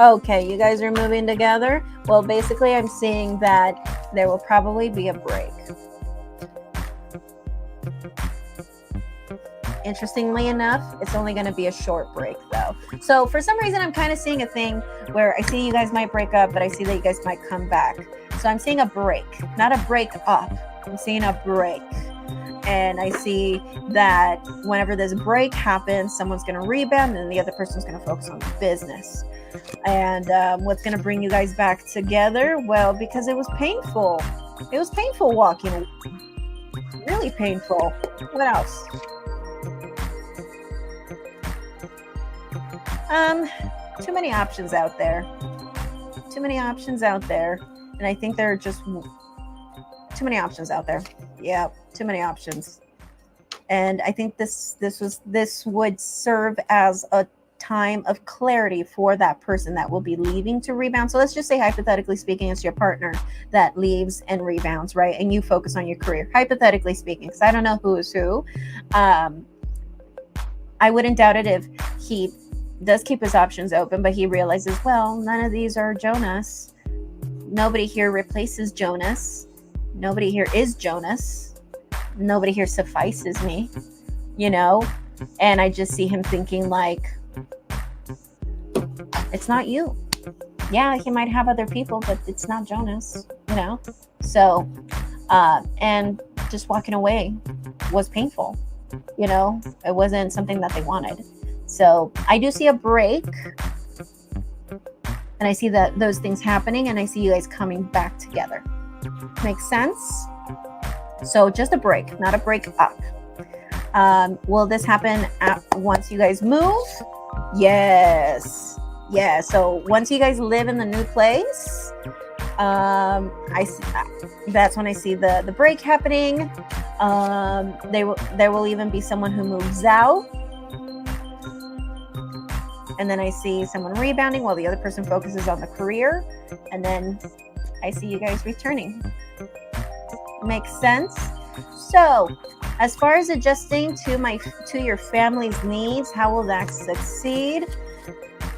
okay, you guys are moving together. Well, basically, I'm seeing that there will probably be a break. Interestingly enough, it's only going to be a short break, though. So for some reason, I'm kind of seeing a thing where I see you guys might break up, but I see that you guys might come back. So I'm seeing a break, not a break up. I'm seeing a break. And I see that whenever this break happens, someone's going to rebound and the other person's going to focus on the business. And what's going to bring you guys back together? Well, because it was painful. It was painful walking away. Really painful. What else? Too many options out there. Too many options out there. And I think there are just too many options out there. Yeah, too many options. And I think this would serve as a time of clarity for that person that will be leaving to rebound. So let's just say, hypothetically speaking, it's your partner that leaves and rebounds, right? And you focus on your career, hypothetically speaking, because I don't know who is who. I wouldn't doubt it if he does keep his options open, but he realizes, well, none of these are Jonas. Nobody here replaces Jonas. Nobody here is Jonas. Nobody here suffices me, you know? And I just see him thinking like, it's not you. Yeah, he might have other people, but it's not Jonas, you know? So, and just walking away was painful, you know? It wasn't something that they wanted. So I do see a break, and I see that those things happening, and I see you guys coming back together. Makes sense? So just a break, not a break up. Will this happen once you guys move? Yes. Yeah. So once you guys live in the new place, I see, that's when I see the break happening. There will even be someone who moves out. And then I see someone rebounding while the other person focuses on the career. And then I see you guys returning. Makes sense? So, as far as adjusting to your family's needs, how will that succeed?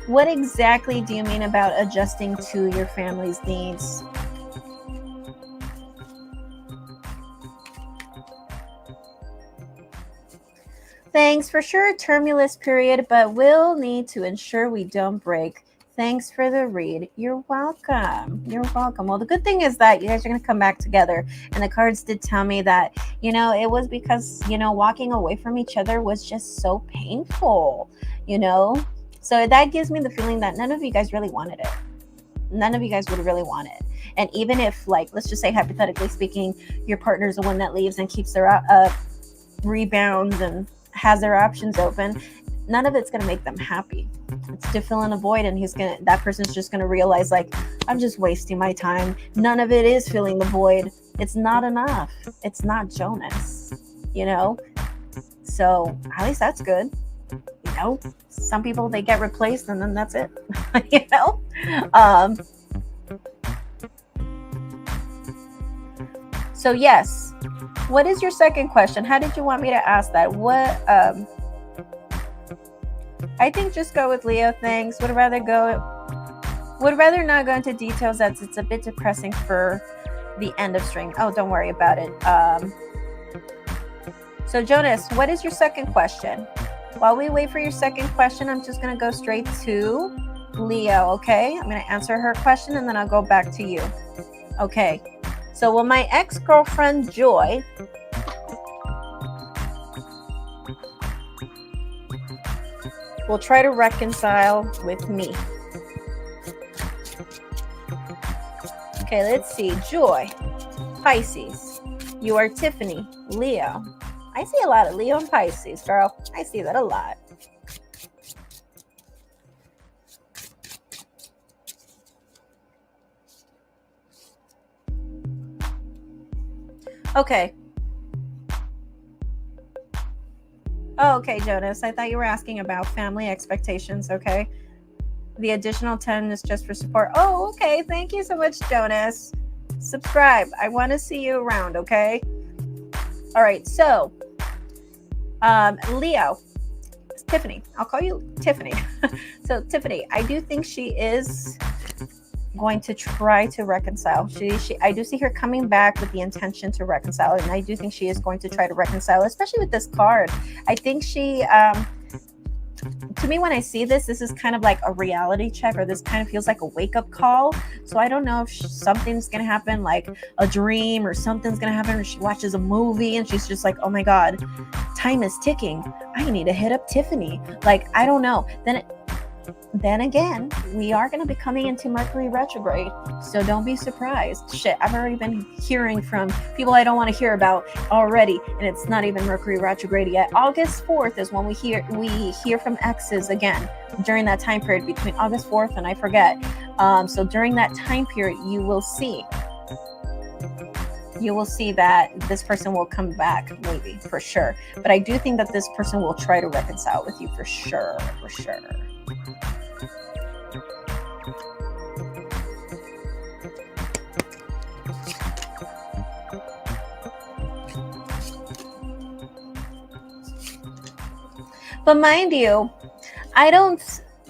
What exactly do you mean about adjusting to your family's needs? Thanks. For sure, tumultuous period, but we'll need to ensure we don't break. Thanks for the read. You're welcome. You're welcome. Well, the good thing is that you guys are going to come back together. And the cards did tell me that, it was because, walking away from each other was just so painful, So that gives me the feeling that none of you guys really wanted it. None of you guys would really want it. And even if, let's just say, hypothetically speaking, your partner's the one that leaves and keeps their rebounds and has their options open, none of it's going to make them happy. It's to fill in a void, and that person's just going to realize, I'm just wasting my time. None of it is filling the void. It's not enough. It's not Jonas, So at least that's good. Some people, they get replaced and then that's it. So yes, what is your second question? How did you want me to ask that? I think just go with Leo. Thanks. Would rather not go into details, as it's a bit depressing for the end of stream. Oh, don't worry about it. So Jonas, what is your second question? While we wait for your second question, I'm just going to go straight to Leo, okay? I'm going to answer her question and then I'll go back to you. Okay. So will my ex-girlfriend Joy will try to reconcile with me? Okay, let's see. Joy, Pisces. You are Tiffany, Leo. I see a lot of Leo and Pisces, girl. I see that a lot. Okay. Oh, okay, Jonas. I thought you were asking about family expectations, okay? The additional 10 is just for support. Oh, okay. Thank you so much, Jonas. Subscribe. I want to see you around, okay? All right, so Leo. It's Tiffany. I'll call you Tiffany. So, Tiffany, I do think she is going to try to reconcile. I do see her coming back with the intention to reconcile, and I do think she is going to try to reconcile, especially with this card. I think she to me, when I see this is kind of like a reality check, or this kind of feels like a wake-up call. So I don't know if something's gonna happen, like a dream, or something's gonna happen, or she watches a movie and she's just like, oh my god, time is ticking, I need to hit up Tiffany. I don't know. Then again, we are going to be coming into Mercury retrograde, so don't be surprised. Shit, I've already been hearing from people I don't want to hear about already, and it's not even Mercury retrograde yet. August 4th is when we hear from exes again, during that time period between August 4th and I forget. So during that time period, you will see that this person will come back, maybe, for sure. But I do think that this person will try to reconcile with you for sure. But mind you,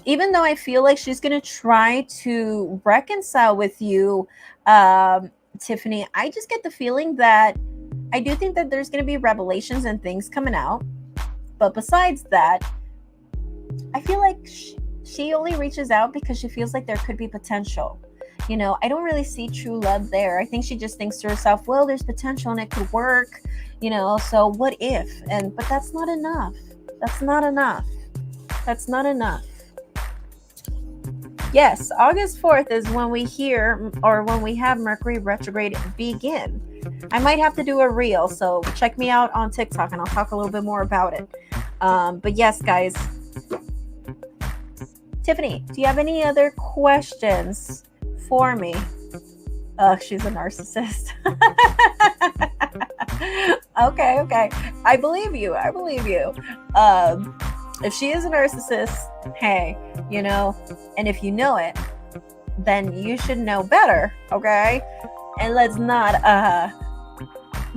even though I feel like she's going to try to reconcile with you, Tiffany, I just get the feeling that I do think that there's going to be revelations and things coming out. But besides that, I feel like she only reaches out because she feels like there could be potential. I don't really see true love there. I think she just thinks to herself, well, there's potential and it could work, so what if? But that's not enough. That's not enough. Yes, August 4th is when when we have Mercury retrograde begin. I might have to do a reel, so check me out on TikTok and I'll talk a little bit more about it. But yes, guys. Tiffany, do you have any other questions for me? She's a narcissist. Okay. I believe you. If she is a narcissist, hey, and if you know it, then you should know better, okay? And let's not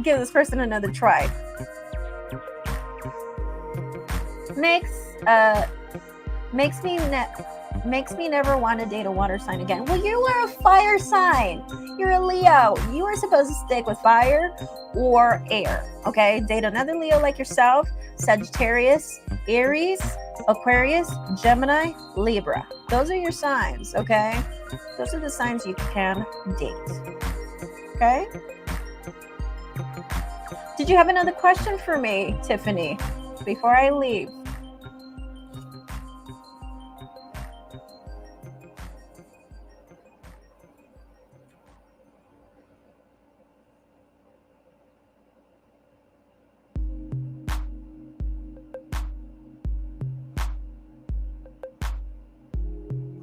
give this person another try. Makes me never want to date a water sign again. Well, you are a fire sign. You're a Leo. You are supposed to stick with fire or air, okay? Date another Leo like yourself, Sagittarius, Aries, Aquarius, Gemini, Libra. Those are your signs, okay? Those are the signs you can date, okay? Did you have another question for me, Tiffany, before I leave?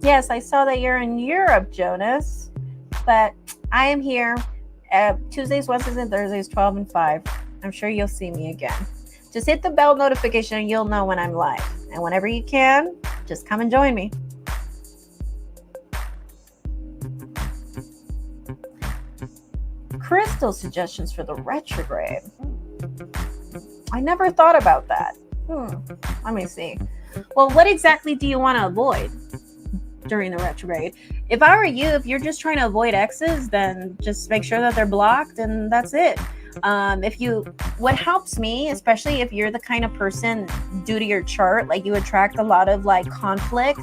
Yes, I saw that you're in Europe, Jonas, but I am here Tuesdays, Wednesdays, and Thursdays, 12 and 5. I'm sure you'll see me again. Just hit the bell notification and you'll know when I'm live. And whenever you can, just come and join me. Crystal suggestions for the retrograde. I never thought about that. Let me see. Well, what exactly do you want to avoid during the retrograde? If I were you, if you're just trying to avoid exes, then just make sure that they're blocked and that's it. What helps me, especially if you're the kind of person due to your chart, like you attract a lot of like conflict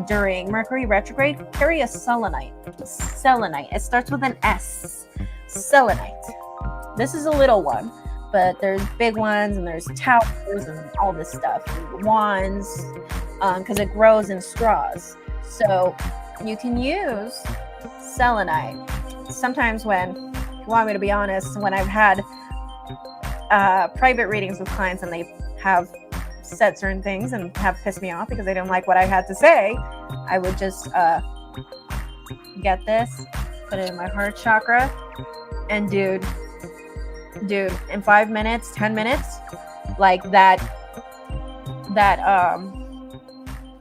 during Mercury retrograde, carry a selenite. It starts with an S. Selenite. This is a little one, but there's big ones and there's towers and all this stuff, wands, because it grows in straws. So you can use selenite. Sometimes when you want me to be honest, when I've had private readings with clients and they have said certain things and have pissed me off because they didn't like what I had to say, I would just get this, put it in my heart chakra, and dude, in 5 minutes, 10 minutes, like that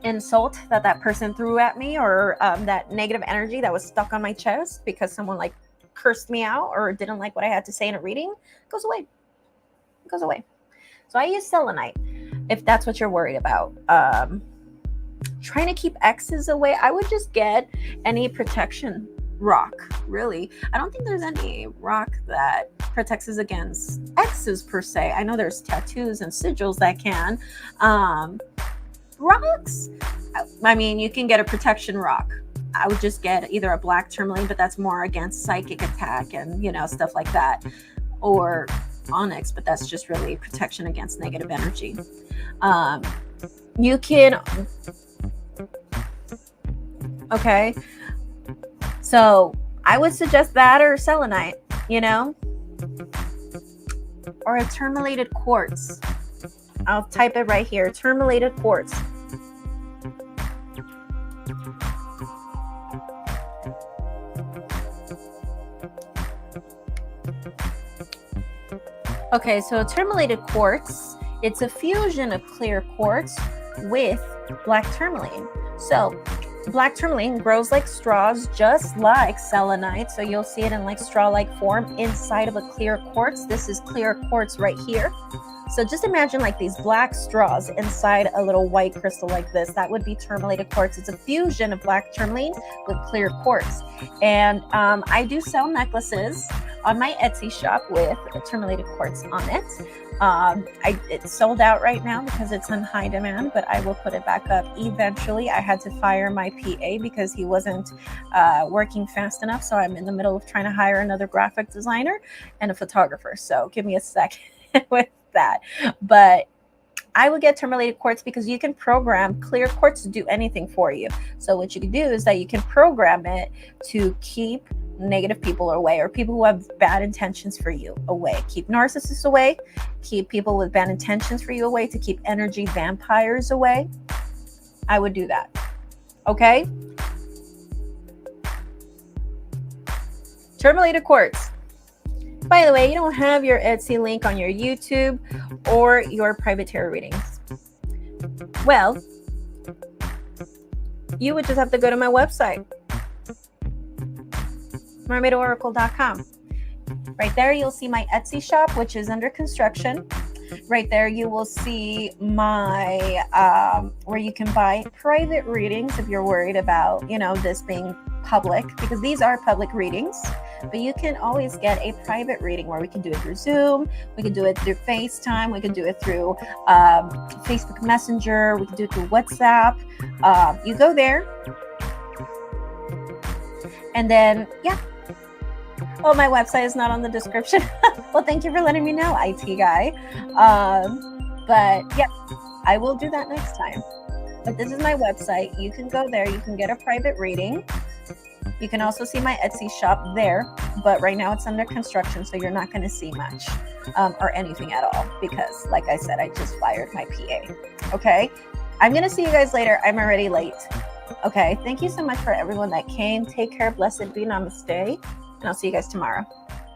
insult that person threw at me, or that negative energy that was stuck on my chest because someone like cursed me out or didn't like what I had to say in a reading, goes away. So I use selenite if that's what you're worried about. Trying to keep exes away, I would just get any protection rock, really. I don't think there's any rock that protects us against exes per se. I know there's tattoos and sigils that can. Rocks, I mean, you can get a protection rock. I would just get either a black tourmaline, but that's more against psychic attack and, stuff like that. Or onyx, but that's just really protection against negative energy. You can... Okay. So I would suggest that or selenite, or a tourmalated quartz. I'll type it right here. Tourmalated quartz. Okay, so tourmalated quartz, it's a fusion of clear quartz with black tourmaline. So black tourmaline grows like straws, just like selenite. So you'll see it in like straw-like form inside of a clear quartz. This is clear quartz right here. So just imagine like these black straws inside a little white crystal like this. That would be tourmalated quartz. It's a fusion of black tourmaline with clear quartz. And I do sell necklaces on my Etsy shop with tourmalated quartz on it. It's sold out right now because it's in high demand, but I will put it back up eventually. I had to fire my PA because he wasn't working fast enough. So I'm in the middle of trying to hire another graphic designer and a photographer. So give me a second with that. But I would get tourmalated quartz because you can program clear quartz to do anything for you. So what you can do is that you can program it to keep negative people away, or people who have bad intentions for you away. Keep narcissists away, keep people with bad intentions for you away, to keep energy vampires away. I would do that. Okay? Tourmalated quartz. By the way, you don't have your Etsy link on your YouTube or your private tarot readings. Well, you would just have to go to my website, mermaidoracle.com. Right there, you'll see my Etsy shop, which is under construction. Right there, you will see my where you can buy private readings if you're worried about, this being public, because these are public readings. But you can always get a private reading where we can do it through Zoom, we can do it through FaceTime, we can do it through Facebook Messenger, we can do it through WhatsApp. You go there, and then, yeah. Well, my website is not on the description. Well, thank you for letting me know, IT guy. But yeah, I will do that next time. But this is my website. You can go there. You can get a private reading. You can also see my Etsy shop there. But right now it's under construction, so you're not going to see much or anything at all because, like I said, I just fired my PA. Okay? I'm going to see you guys later. I'm already late. Okay? Thank you so much for everyone that came. Take care. Blessed be. Namaste. And I'll see you guys tomorrow.